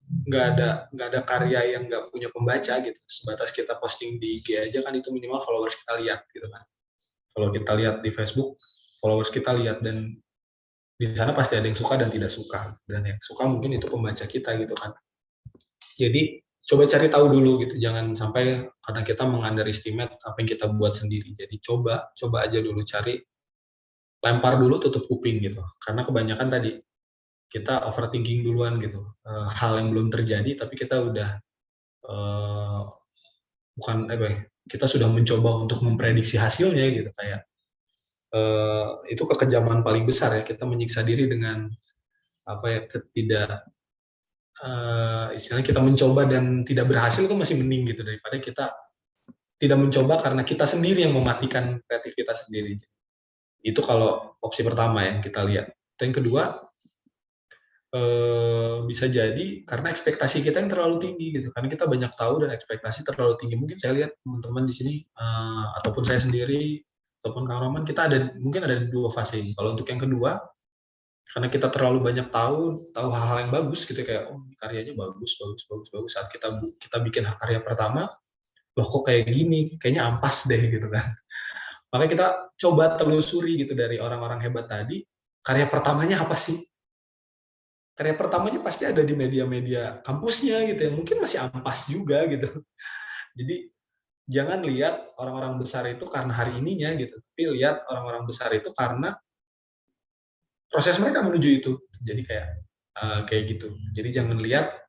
nggak ada karya yang nggak punya pembaca gitu. Sebatas kita posting di IG aja kan itu minimal followers kita lihat gitu kan. Kalau kita lihat di Facebook, followers kita lihat, dan di sana pasti ada yang suka dan tidak suka. Dan yang suka mungkin itu pembaca kita gitu kan. Jadi coba cari tahu dulu gitu, jangan sampai karena kita mengunderestimate apa yang kita buat sendiri. Jadi coba aja dulu, cari, lempar dulu, tutup kuping gitu. Karena kebanyakan tadi kita overthinking duluan gitu, hal yang belum terjadi tapi kita udah bukan apa ya, kita sudah mencoba untuk memprediksi hasilnya gitu, kayak itu kekejaman paling besar ya, kita menyiksa diri dengan apa ya, istilahnya kita mencoba dan tidak berhasil itu masih mending gitu, daripada kita tidak mencoba karena kita sendiri yang mematikan kreativitas sendiri. Itu kalau opsi pertama yang kita lihat. Yang kedua, bisa jadi karena ekspektasi kita yang terlalu tinggi gitu, karena kita banyak tahu dan ekspektasi terlalu tinggi. Mungkin saya lihat teman-teman di sini ataupun saya sendiri ataupun Kang Roman, kita mungkin ada dua fase ini. Kalau untuk yang kedua, karena kita terlalu banyak tahu hal-hal yang bagus gitu, kayak oh karyanya bagus. Saat kita bikin karya pertama, loh kok kayak gini, kayaknya ampas deh gitu kan. Makanya kita coba telusuri gitu dari orang-orang hebat tadi, karya pertamanya apa sih? Karya pertamanya pasti ada di media-media kampusnya gitu ya, mungkin masih ampas juga gitu. Jadi jangan lihat orang-orang besar itu karena hari ininya gitu, tapi lihat orang-orang besar itu karena proses mereka menuju itu. Jadi kayak gitu. Jadi jangan lihat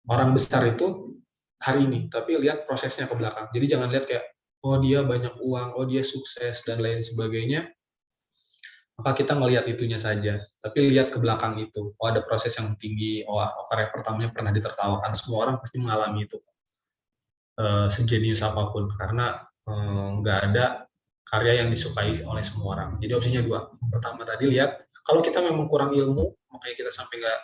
orang besar itu hari ini, tapi lihat prosesnya ke belakang. Jadi jangan lihat kayak oh dia banyak uang, oh dia sukses dan lain sebagainya, maka kita ngelihat itunya saja, tapi lihat ke belakang itu. Oh ada proses yang tinggi, oh karya pertamanya pernah ditertawakan, semua orang pasti mengalami itu. sejenius apapun, karena nggak ada karya yang disukai oleh semua orang. Jadi opsinya dua. Pertama tadi lihat, kalau kita memang kurang ilmu, makanya kita sampai nggak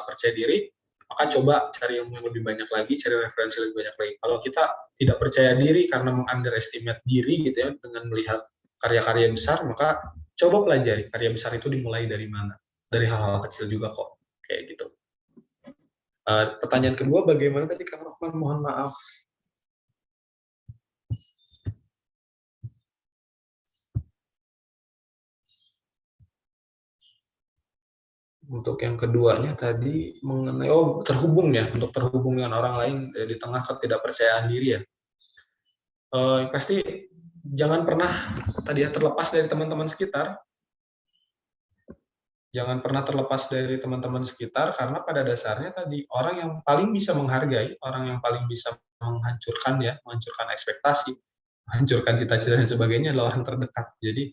percaya diri, maka coba cari ilmu yang lebih banyak lagi, cari referensi lebih banyak lagi. Kalau kita tidak percaya diri karena meng-underestimate diri gitu ya, dengan melihat karya-karya besar, maka coba pelajari karya besar itu dimulai dari mana. Dari hal-hal kecil juga kok, kayak gitu. Pertanyaan kedua, bagaimana tadi Kang Rahman? Mohon maaf. Untuk yang keduanya tadi mengenai terhubung ya, untuk terhubung dengan orang lain di tengah ketidakpercayaan diri ya. Pasti jangan pernah tadi ya terlepas dari teman-teman sekitar. Jangan pernah terlepas dari teman-teman sekitar, karena pada dasarnya tadi orang yang paling bisa menghargai, orang yang paling bisa menghancurkan ya, menghancurkan ekspektasi, menghancurkan cita-cita dan sebagainya adalah orang terdekat. Jadi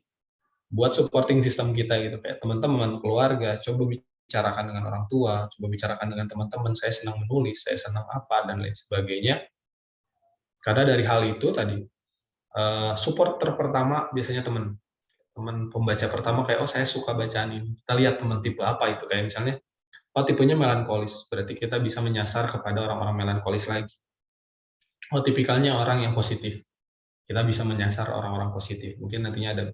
buat supporting sistem kita gitu, kayak teman-teman, keluarga, coba bicarakan dengan orang tua, coba bicarakan dengan teman-teman, saya senang menulis, saya senang apa, dan lain sebagainya. Karena dari hal itu tadi, support terpertama biasanya teman. Teman pembaca pertama kayak, oh saya suka bacaan ini. Kita lihat teman tipe apa itu, kayak misalnya, oh tipenya melankolis, berarti kita bisa menyasar kepada orang-orang melankolis lagi. Oh tipikalnya orang yang positif, kita bisa menyasar orang-orang positif. Mungkin nantinya ada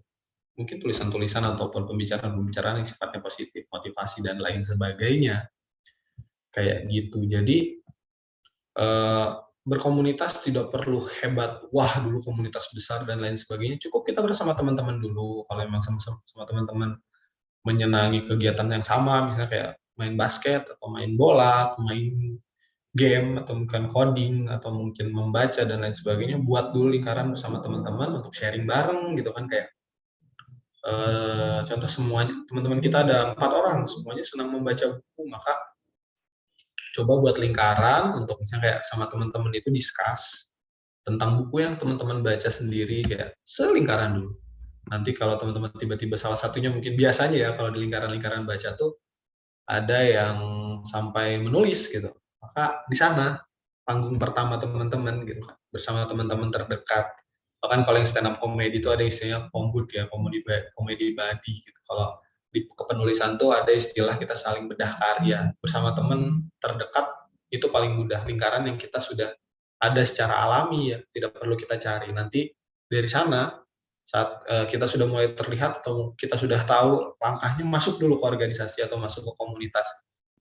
mungkin tulisan-tulisan ataupun pembicaraan-pembicaraan yang sifatnya positif, motivasi dan lain sebagainya, kayak gitu. Jadi berkomunitas tidak perlu hebat, wah dulu komunitas besar dan lain sebagainya, cukup kita bersama teman-teman dulu. Kalau emang sama teman-teman menyenangi kegiatan yang sama, misalnya kayak main basket atau main bola, atau main game, atau mungkin coding, atau mungkin membaca dan lain sebagainya, buat dulu lingkaran bersama teman-teman untuk sharing bareng gitu kan. Kayak contoh, semuanya teman-teman kita ada 4 orang, semuanya senang membaca buku, maka coba buat lingkaran untuk misalnya kayak sama teman-teman itu discuss tentang buku yang teman-teman baca sendiri, kayak selingkaran dulu. Nanti kalau teman-teman tiba-tiba salah satunya, mungkin biasanya ya kalau di lingkaran-lingkaran baca tuh ada yang sampai menulis gitu, maka di sana panggung pertama teman-teman gitu kan, bersama teman-teman terdekat. Bahkan kalau yang stand up comedy itu ada istilahnya kombut ya, komedi body gitu. Kalau di kepenulisan tuh ada istilah kita saling bedah karya bersama teman terdekat, itu paling mudah, lingkaran yang kita sudah ada secara alami ya, tidak perlu kita cari. Nanti dari sana saat kita sudah mulai terlihat atau kita sudah tahu langkahnya, masuk dulu ke organisasi atau masuk ke komunitas.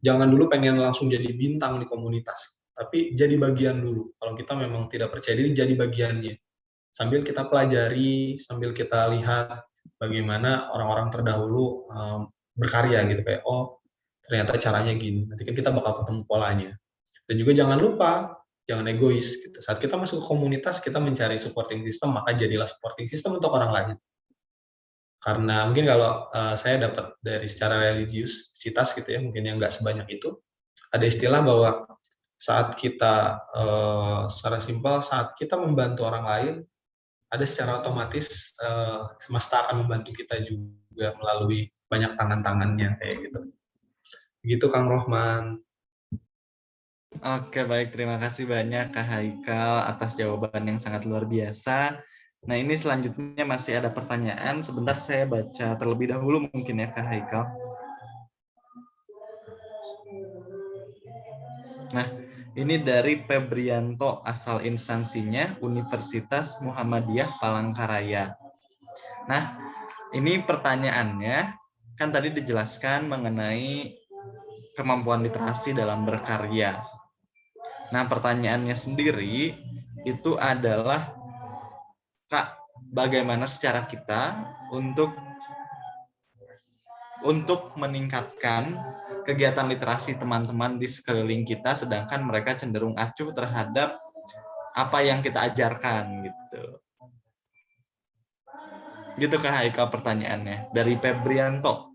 Jangan dulu pengen langsung jadi bintang di komunitas, tapi jadi bagian dulu. Kalau kita memang tidak percaya diri, jadi bagiannya. Sambil kita pelajari, sambil kita lihat bagaimana orang-orang terdahulu berkarya gitu, kayak oh ternyata caranya gini. Nanti kan kita bakal ketemu polanya. Dan juga jangan lupa, jangan egois gitu. Saat kita masuk ke komunitas, kita mencari supporting system, maka jadilah supporting system untuk orang lain. Karena mungkin kalau saya dapat dari secara religiusitas gitu ya, mungkin yang nggak sebanyak itu, ada istilah bahwa saat kita secara simpel, saat kita membantu orang lain, ada secara otomatis semesta akan membantu kita juga melalui banyak tangan-tangannya, kayak gitu. Begitu Kang Rohman. Oke, baik. Terima kasih banyak Kak Haikal atas jawaban yang sangat luar biasa. Nah, ini selanjutnya masih ada pertanyaan. Sebentar saya baca terlebih dahulu mungkin ya Kak Haikal. Nah, ini dari Febrianto, asal instansinya Universitas Muhammadiyah Palangkaraya. Nah, ini pertanyaannya, kan tadi dijelaskan mengenai kemampuan literasi dalam berkarya. Nah, pertanyaannya sendiri itu adalah, Kak, bagaimana secara kita untuk meningkatkan kegiatan literasi teman-teman di sekeliling kita, sedangkan mereka cenderung acuh terhadap apa yang kita ajarkan gitu. Gitu Kak Haikal pertanyaannya dari Febrianto,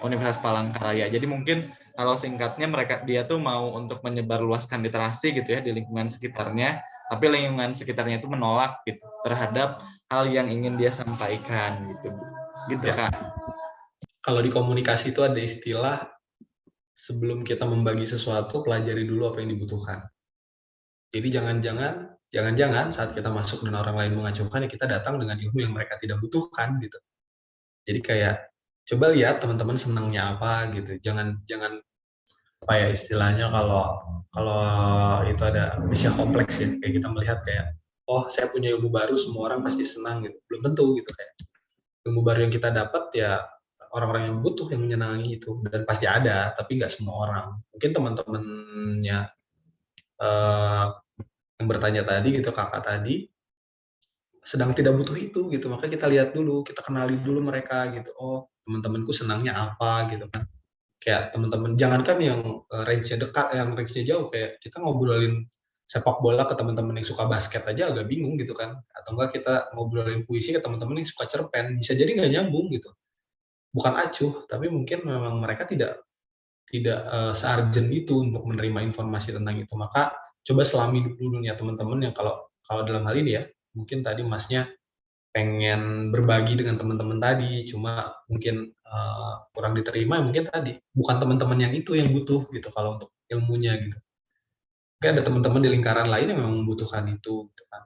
Universitas Palangkaraya. Jadi mungkin kalau singkatnya dia tuh mau untuk menyebarluaskan literasi gitu ya di lingkungan sekitarnya, tapi lingkungan sekitarnya itu menolak gitu terhadap hal yang ingin dia sampaikan gitu. Gitu ya. Kak. Kalau di komunikasi itu ada istilah, sebelum kita membagi sesuatu, pelajari dulu apa yang dibutuhkan. Jadi jangan-jangan jangan-jangan saat kita masuk dan orang lain mengacuhkan, ya kita datang dengan ilmu yang mereka tidak butuhkan gitu. Jadi kayak coba lihat teman-teman senangnya apa gitu. Jangan jangan apa ya istilahnya, kalau kalau itu ada bisa kompleks ya, kayak kita melihat kayak oh saya punya ilmu baru semua orang pasti senang gitu, belum tentu gitu. Kayak ilmu baru yang kita dapat ya orang-orang yang butuh yang menyenangi itu, dan pasti ada tapi nggak semua orang. Mungkin teman-temannya eh, yang bertanya tadi gitu, kakak tadi sedang tidak butuh itu gitu, maka kita lihat dulu, kita kenali dulu mereka gitu. Oh teman-temanku senangnya apa gitu kan. Kayak teman-teman jangankan yang range-nya dekat, yang range-nya jauh, kayak kita ngobrolin sepak bola ke teman-teman yang suka basket aja agak bingung gitu kan, atau enggak kita ngobrolin puisi ke teman-teman yang suka cerpen, bisa jadi nggak nyambung gitu. Bukan acuh, tapi mungkin memang mereka tidak tidak searjen itu untuk menerima informasi tentang itu. Maka coba selami dulu nih ya teman-teman, yang kalau kalau dalam hal ini ya, mungkin tadi Masnya pengen berbagi dengan teman-teman tadi, cuma mungkin kurang diterima, mungkin tadi bukan teman-teman yang itu yang butuh gitu kalau untuk ilmunya gitu. Mungkin ada teman-teman di lingkaran lain yang memang membutuhkan itu gitu kan.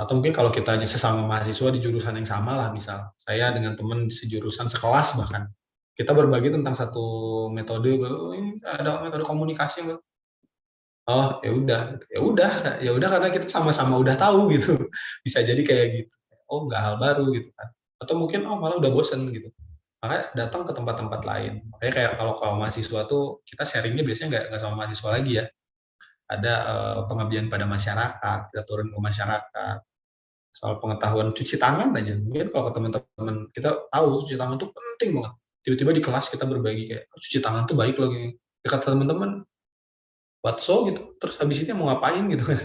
Atau mungkin kalau kita hanya sesama mahasiswa di jurusan yang sama lah, misal saya dengan teman sejurusan sekelas bahkan, kita berbagi tentang satu metode, "Oh, ini ada metode komunikasi, oh, ya udah karena kita sama-sama udah tahu gitu. Bisa jadi kayak gitu. Oh, nggak hal baru gitu kan. Atau mungkin, oh malah udah bosen gitu. Makanya datang ke tempat-tempat lain. Makanya kayak kalau mahasiswa tuh kita sharingnya biasanya nggak sama mahasiswa lagi ya. Ada pengabdian pada masyarakat, kita turun ke masyarakat. Soal pengetahuan cuci tangan aja. Mungkin kalau ke teman-teman kita tahu cuci tangan tuh penting banget. Tiba-tiba di kelas kita berbagi kayak, oh, cuci tangan tuh baik loh gini. Ya kata teman-teman, what so gitu. Terus habis itu mau ngapain gitu kan.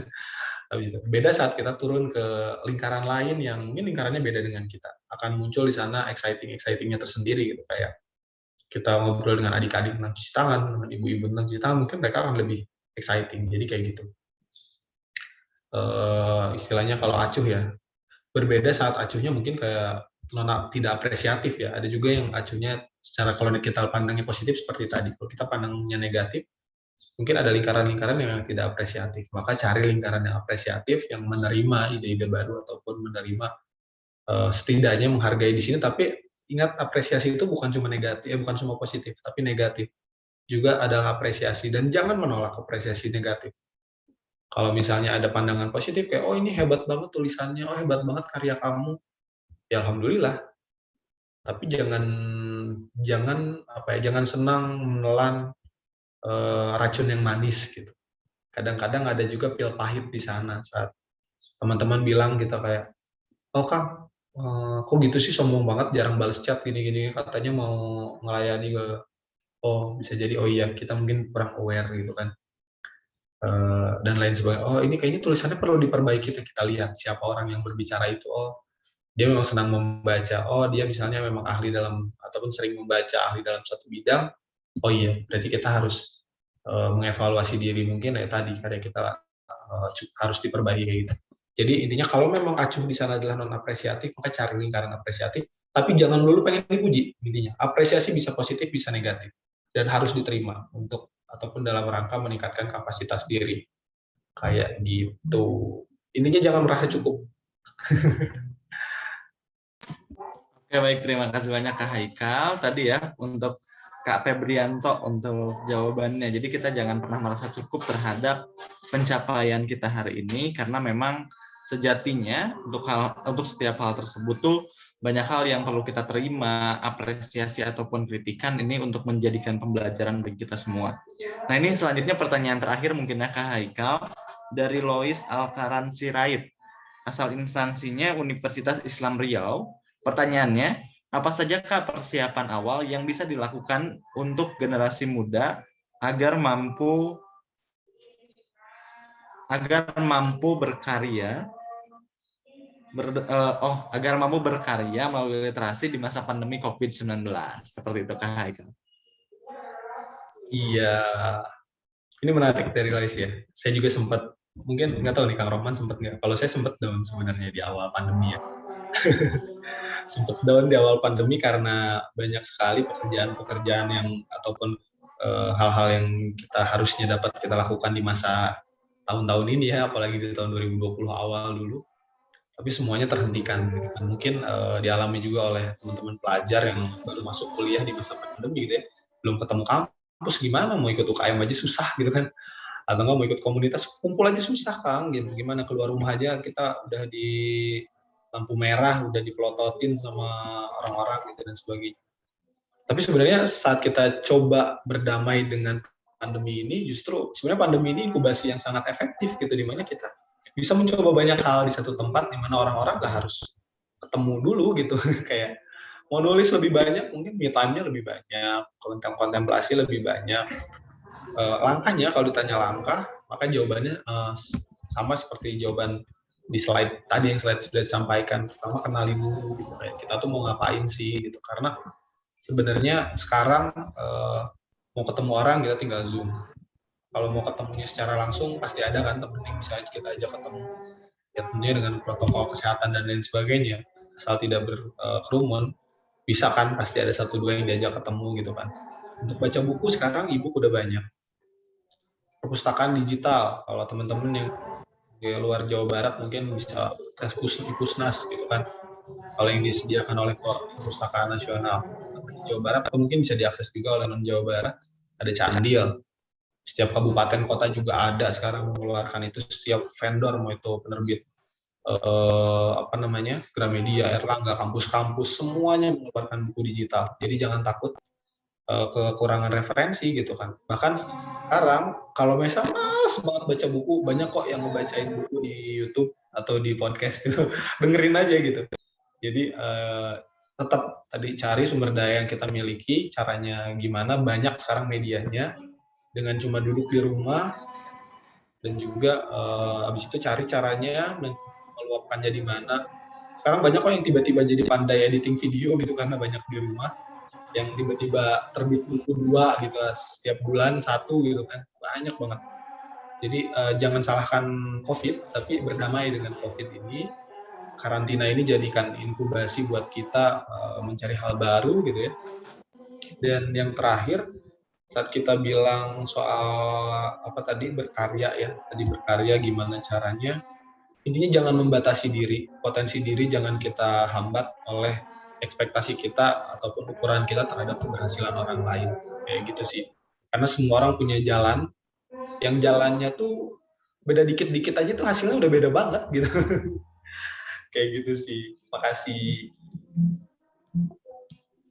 Habis itu. Beda saat kita turun ke lingkaran lain yang mungkin lingkarannya beda dengan kita. Akan muncul di sana exciting-nya tersendiri gitu. Kayak kita ngobrol dengan adik-adik tentang cuci tangan, dengan ibu-ibu tentang cuci tangan, mungkin mereka akan lebih exciting. Jadi kayak gitu. Istilahnya kalau acuh ya, berbeda saat acuhnya mungkin kayak tidak apresiatif ya. Ada juga yang acuhnya secara kalau kita pandangnya positif seperti tadi. Kalau kita pandangnya negatif, mungkin ada lingkaran-lingkaran yang tidak apresiatif. Maka cari lingkaran yang apresiatif, yang menerima ide-ide baru ataupun menerima setidaknya menghargai di sini. Tapi ingat, apresiasi itu bukan cuma negatif, bukan cuma positif, tapi negatif juga adalah apresiasi, dan jangan menolak apresiasi negatif. Kalau misalnya ada pandangan positif kayak, oh ini hebat banget tulisannya, oh hebat banget karya kamu, ya alhamdulillah. Tapi jangan jangan apa ya, jangan senang menelan racun yang manis gitu. Kadang-kadang ada juga pil pahit di sana saat teman-teman bilang kita kayak, oh Kang, kok gitu sih sombong banget, jarang balas chat gini-gini, katanya mau melayani ke, oh bisa jadi, oh iya kita mungkin kurang aware gitu kan. Dan lain sebagainya. Oh ini kayaknya tulisannya perlu diperbaiki, kita lihat siapa orang yang berbicara itu. Oh dia memang senang membaca. Oh dia misalnya memang ahli dalam ataupun sering membaca, ahli dalam satu bidang. Oh iya, berarti kita harus mengevaluasi diri, mungkin ya tadi karya kita harus diperbaiki kayak gitu. Jadi intinya kalau memang acuh di sana adalah non apresiatif, maka cari lingkaran apresiatif. Tapi jangan dulu pengen dipuji intinya. Apresiasi bisa positif, bisa negatif, dan harus diterima untuk ataupun dalam rangka meningkatkan kapasitas diri kayak gitu. Intinya jangan merasa cukup. Oke, baik, terima kasih banyak Kak Haikal tadi ya untuk Kak Febrianto untuk jawabannya. Jadi kita jangan pernah merasa cukup terhadap pencapaian kita hari ini, karena memang sejatinya untuk setiap hal tersebut tuh banyak hal yang perlu kita terima, apresiasi ataupun kritikan ini untuk menjadikan pembelajaran bagi kita semua. Nah ini selanjutnya pertanyaan terakhir mungkin ya Kak Haikal dari Lois Alkaran Sirait. Asal instansinya Universitas Islam Riau. Pertanyaannya, apa saja Kak persiapan awal yang bisa dilakukan untuk generasi muda agar mampu berkarya agar mampu berkarya melalui literasi di masa pandemi COVID-19. Seperti itu Kak Haikal. Iya, ini menarik dari Lois ya. Saya juga sempat, mungkin nggak tahu nih Kang Roman sempat nggak? Kalau saya sempat down sebenarnya di awal pandemi ya. Sempat down di awal pandemi karena banyak sekali pekerjaan-pekerjaan yang ataupun hal-hal yang kita harusnya dapat kita lakukan di masa tahun-tahun ini ya, apalagi di tahun 2020 awal dulu, tapi semuanya terhentikan gitu kan. Mungkin dialami juga oleh teman-teman pelajar yang baru masuk kuliah di masa pandemi gitu ya, belum ketemu kampus, gimana mau ikut UKM aja susah gitu kan, atau nggak mau ikut komunitas kumpul aja susah Kang, gitu. Gimana keluar rumah aja kita udah di lampu merah, udah dipelototin sama orang-orang gitu dan sebagainya. Tapi sebenarnya saat kita coba berdamai dengan pandemi ini, justru sebenarnya pandemi ini inkubasi yang sangat efektif gitu, di mana kita bisa mencoba banyak hal di satu tempat, di mana orang-orang nggak harus ketemu dulu gitu. Kayak mau nulis lebih banyak, mungkin me time-nya lebih banyak, kontemplasi lebih banyak. Langkahnya, kalau ditanya langkah, maka jawabannya sama seperti jawaban di slide tadi, yang slide sudah disampaikan. Pertama, kenalin dulu gitu, kayak kita tuh mau ngapain sih gitu. Karena sebenarnya sekarang mau ketemu orang kita tinggal Zoom. Kalau mau ketemunya secara langsung pasti ada kan temen yang bisa kita ajak ketemu. Ya tentunya dengan protokol kesehatan dan lain sebagainya. Asal tidak berkerumun, bisa kan pasti ada satu dua yang diajak ketemu gitu kan. Untuk baca buku sekarang e-book udah banyak. Perpustakaan digital, kalau teman-teman yang di luar Jawa Barat mungkin bisa akses Pusnas gitu kan. Kalau yang disediakan oleh Perpustakaan Nasional. Di Jawa Barat atau mungkin bisa diakses juga oleh non Jawa Barat, ada Candil. Setiap kabupaten kota juga ada sekarang mengeluarkan itu, setiap vendor, mau itu penerbit Gramedia, Erlangga, kampus-kampus semuanya mengeluarkan buku digital. Jadi jangan takut kekurangan referensi gitu kan. Bahkan sekarang kalau misalnya males banget baca buku, banyak kok yang ngebacain buku di YouTube atau di podcast gitu. Dengerin aja gitu. Jadi tetap tadi cari sumber daya yang kita miliki, caranya gimana, banyak sekarang medianya, dengan cuma duduk di rumah, dan juga habis itu cari caranya meluapkannya di mana. Sekarang banyak kok yang tiba-tiba jadi pandai editing video gitu karena banyak di rumah, yang tiba-tiba terbit buku 2 gitu setiap bulan 1 gitu kan, banyak banget. Jadi jangan salahkan COVID, tapi berdamai dengan COVID ini. Karantina ini jadikan inkubasi buat kita mencari hal baru gitu ya. Dan yang terakhir, saat kita bilang soal apa tadi, berkarya ya, tadi berkarya gimana caranya, intinya jangan membatasi diri, potensi diri jangan kita hambat oleh ekspektasi kita ataupun ukuran kita terhadap keberhasilan orang lain, kayak gitu sih. Karena semua orang punya jalan, yang jalannya tuh beda dikit-dikit aja tuh hasilnya udah beda banget gitu. Kayak gitu sih. Makasih.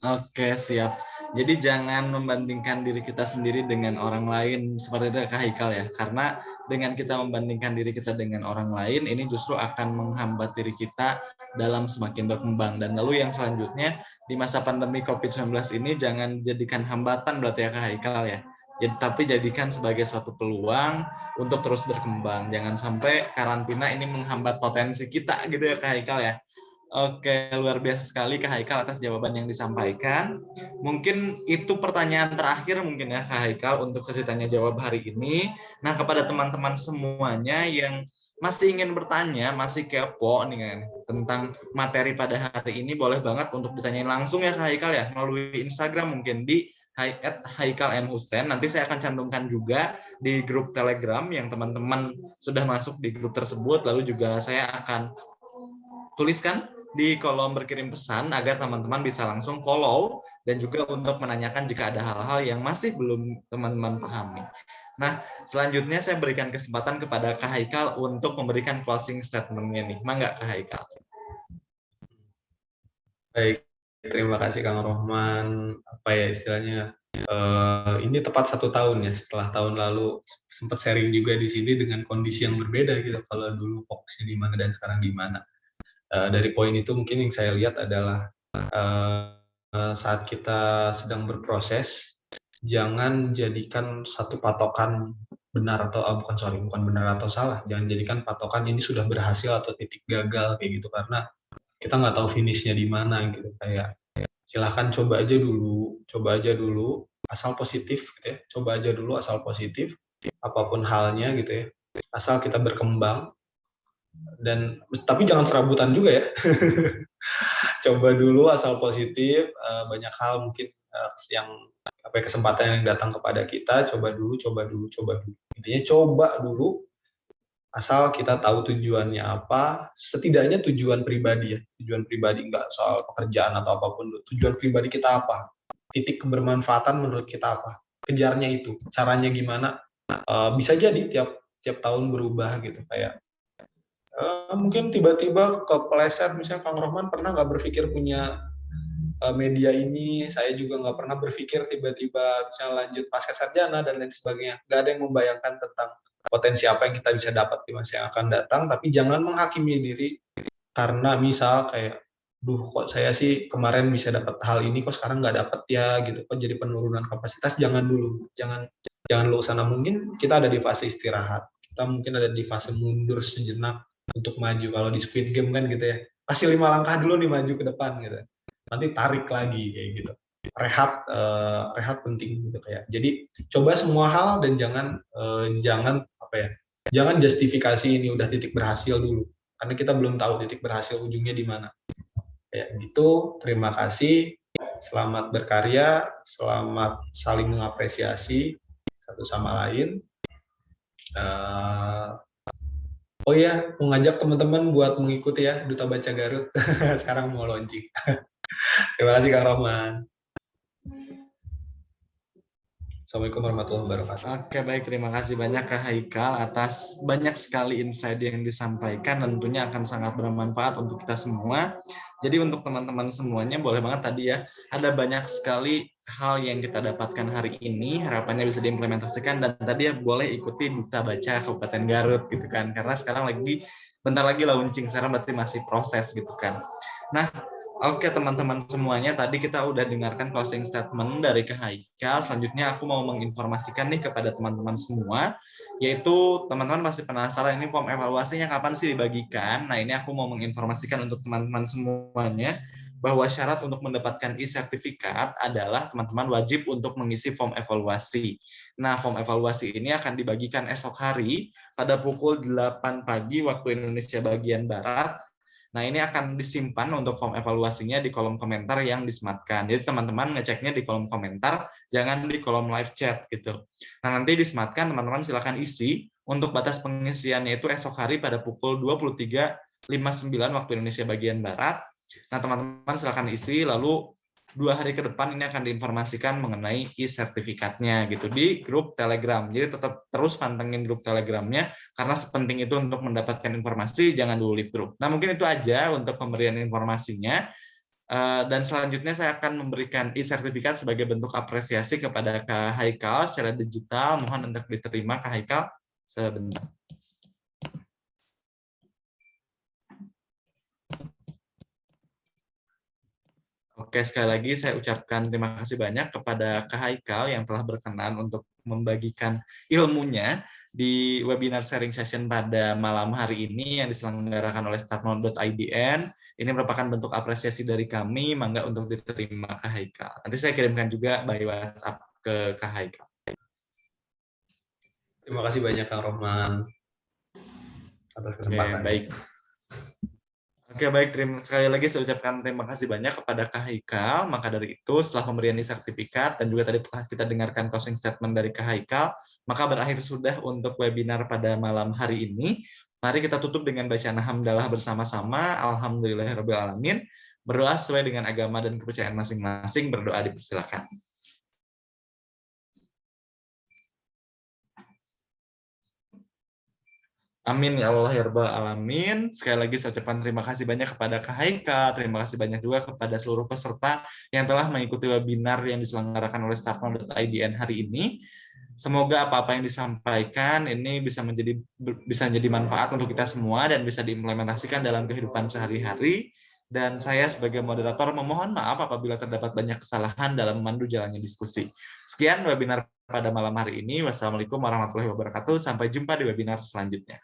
Oke, siap. Jadi jangan membandingkan diri kita sendiri dengan orang lain seperti itu ya Kak Haikal ya. Karena dengan kita membandingkan diri kita dengan orang lain, ini justru akan menghambat diri kita dalam semakin berkembang. Dan lalu yang selanjutnya, di masa pandemi COVID-19 ini jangan jadikan hambatan berarti ya Kak Haikal ya. Jadi, tapi jadikan sebagai suatu peluang untuk terus berkembang. Jangan sampai karantina ini menghambat potensi kita gitu ya Kak Haikal ya. Oke, luar biasa sekali Kak Haikal atas jawaban yang disampaikan. Mungkin itu pertanyaan terakhir mungkin ya Kak Haikal untuk sesi tanya jawab hari ini. Nah, kepada teman-teman semuanya yang masih ingin bertanya, masih kepo nih kan tentang materi pada hari ini, boleh banget untuk ditanyain langsung ya Kak Haikal ya, melalui Instagram mungkin di @haikalmhusen. Nanti saya akan cantumkan juga di grup Telegram yang teman-teman sudah masuk di grup tersebut, lalu juga saya akan tuliskan di kolom berkirim pesan agar teman-teman bisa langsung follow dan juga untuk menanyakan jika ada hal-hal yang masih belum teman-teman pahami. Nah, selanjutnya saya berikan kesempatan kepada Kak Haikal untuk memberikan closing statement-nya nih. Mangga Kak Haikal. Baik, terima kasih Kang Rohman. Apa ya istilahnya? Ini tepat 1 tahun ya setelah tahun lalu sempat sharing juga di sini dengan kondisi yang berbeda gitu. Kalau dulu fokusnya di mana dan sekarang di mana. Dari poin itu mungkin yang saya lihat adalah saat kita sedang berproses, jangan jadikan satu patokan benar atau bukan benar atau salah. Jangan jadikan patokan ini sudah berhasil atau titik gagal kayak gitu, karena kita nggak tahu finishnya di mana gitu. Kayak silahkan coba aja dulu asal positif gitu ya. Coba aja dulu asal positif, apapun halnya gitu ya. Asal kita berkembang, dan tapi jangan serabutan juga ya. Coba dulu asal positif, banyak hal mungkin yang kesempatan yang datang kepada kita, coba dulu. Intinya coba dulu, Asal kita tahu tujuannya apa, setidaknya tujuan pribadi ya, tujuan pribadi nggak soal pekerjaan atau apapun, tujuan pribadi kita apa, titik kebermanfaatan menurut kita apa, kejarnya itu, caranya gimana. Bisa jadi tiap tiap tahun berubah gitu, kayak mungkin tiba-tiba kepleset, misalnya Kang Rohman pernah nggak berpikir punya media ini, saya juga nggak pernah berpikir tiba-tiba bisa lanjut pasca sarjana dan lain sebagainya. Nggak ada yang membayangkan tentang potensi apa yang kita bisa dapat di masa yang akan datang, tapi jangan menghakimi diri karena misal kayak, duh kok saya sih kemarin bisa dapat hal ini, kok sekarang nggak dapat ya, gitu, kok jadi penurunan kapasitas. Jangan dulu, jangan jangan dulu sana. Mungkin kita ada di fase istirahat, kita mungkin ada di fase mundur sejenak untuk maju. Kalau di Squid Game kan gitu ya, kasih 5 langkah dulu nih maju ke depan gitu, nanti tarik lagi kayak gitu. Rehat penting gitu kayak. Jadi coba semua hal dan jangan apa ya, jangan justifikasi ini udah titik berhasil dulu, karena kita belum tahu titik berhasil ujungnya di mana. Kayak gitu. Terima kasih, selamat berkarya, selamat saling mengapresiasi satu sama lain. Oh iya, mengajak teman-teman buat mengikuti ya Duta Baca Garut. Sekarang mau launching. Terima kasih Kang Rohman. Assalamualaikum warahmatullahi wabarakatuh. Oke, baik. Terima kasih banyak Kak Haikal atas banyak sekali insight yang disampaikan. Tentunya akan sangat bermanfaat untuk kita semua. Jadi untuk teman-teman semuanya, boleh banget tadi ya, ada banyak sekali hal yang kita dapatkan hari ini, harapannya bisa diimplementasikan, dan tadi ya boleh ikuti Duta Baca Kabupaten Garut gitu kan, karena sekarang bentar lagi launching, sekarang berarti masih proses gitu kan. Nah, oke teman-teman semuanya, tadi kita udah dengarkan closing statement dari Kak Haikal. Selanjutnya aku mau menginformasikan nih kepada teman-teman semua, yaitu teman-teman pasti penasaran ini form evaluasinya kapan sih dibagikan. Nah, ini aku mau menginformasikan untuk teman-teman semuanya bahwa syarat untuk mendapatkan e-sertifikat adalah teman-teman wajib untuk mengisi form evaluasi. Nah, form evaluasi ini akan dibagikan esok hari pada pukul 8 pagi waktu Indonesia bagian Barat. Nah, ini akan disimpan untuk form evaluasinya di kolom komentar yang disematkan. Jadi teman-teman ngeceknya di kolom komentar, jangan di kolom live chat gitu. Nah, nanti disematkan, teman-teman silakan isi. Untuk batas pengisiannya itu esok hari pada pukul 23.59 waktu Indonesia bagian Barat. Nah, teman-teman silakan isi, lalu 2 hari ke depan ini akan diinformasikan mengenai e-sertifikatnya gitu di grup Telegram. Jadi tetap terus pantengin grup Telegramnya, karena sepenting itu untuk mendapatkan informasi, jangan dulu leave grup. Nah, mungkin itu aja untuk pemberian informasinya. Dan selanjutnya saya akan memberikan e-sertifikat sebagai bentuk apresiasi kepada Kak Haikal secara digital. Mohon untuk diterima Kak Haikal sebentar. Oke, sekali lagi saya ucapkan terima kasih banyak kepada Kak Haikal yang telah berkenan untuk membagikan ilmunya di webinar sharing session pada malam hari ini yang diselenggarakan oleh startnode.idn. Ini merupakan bentuk apresiasi dari kami, mangga untuk diterima Kak Haikal. Nanti saya kirimkan juga by WhatsApp ke Kak Haikal. Terima kasih banyak Kang Rohman atas kesempatan. Baik. Oke, baik. Sekali lagi saya ucapkan terima kasih banyak kepada Kak Haikal. Maka dari itu, setelah pemberian sertifikat dan juga tadi telah kita dengarkan closing statement dari Kak Haikal, maka berakhir sudah untuk webinar pada malam hari ini. Mari kita tutup dengan bacaan hamdalah bersama-sama. Alhamdulillahirabbil alamin. Berdoa sesuai dengan agama dan kepercayaan masing-masing. Berdoa dipersilakan. Amin ya Allah ya Rabbal Alamin. Sekali lagi saya ucapkan terima kasih banyak kepada Kak Haikal, terima kasih banyak juga kepada seluruh peserta yang telah mengikuti webinar yang diselenggarakan oleh startnode.idn hari ini. Semoga apa-apa yang disampaikan ini bisa menjadi manfaat untuk kita semua dan bisa diimplementasikan dalam kehidupan sehari-hari. Dan saya sebagai moderator memohon maaf apabila terdapat banyak kesalahan dalam memandu jalannya diskusi. Sekian webinar pada malam hari ini. Wassalamualaikum warahmatullahi wabarakatuh. Sampai jumpa di webinar selanjutnya.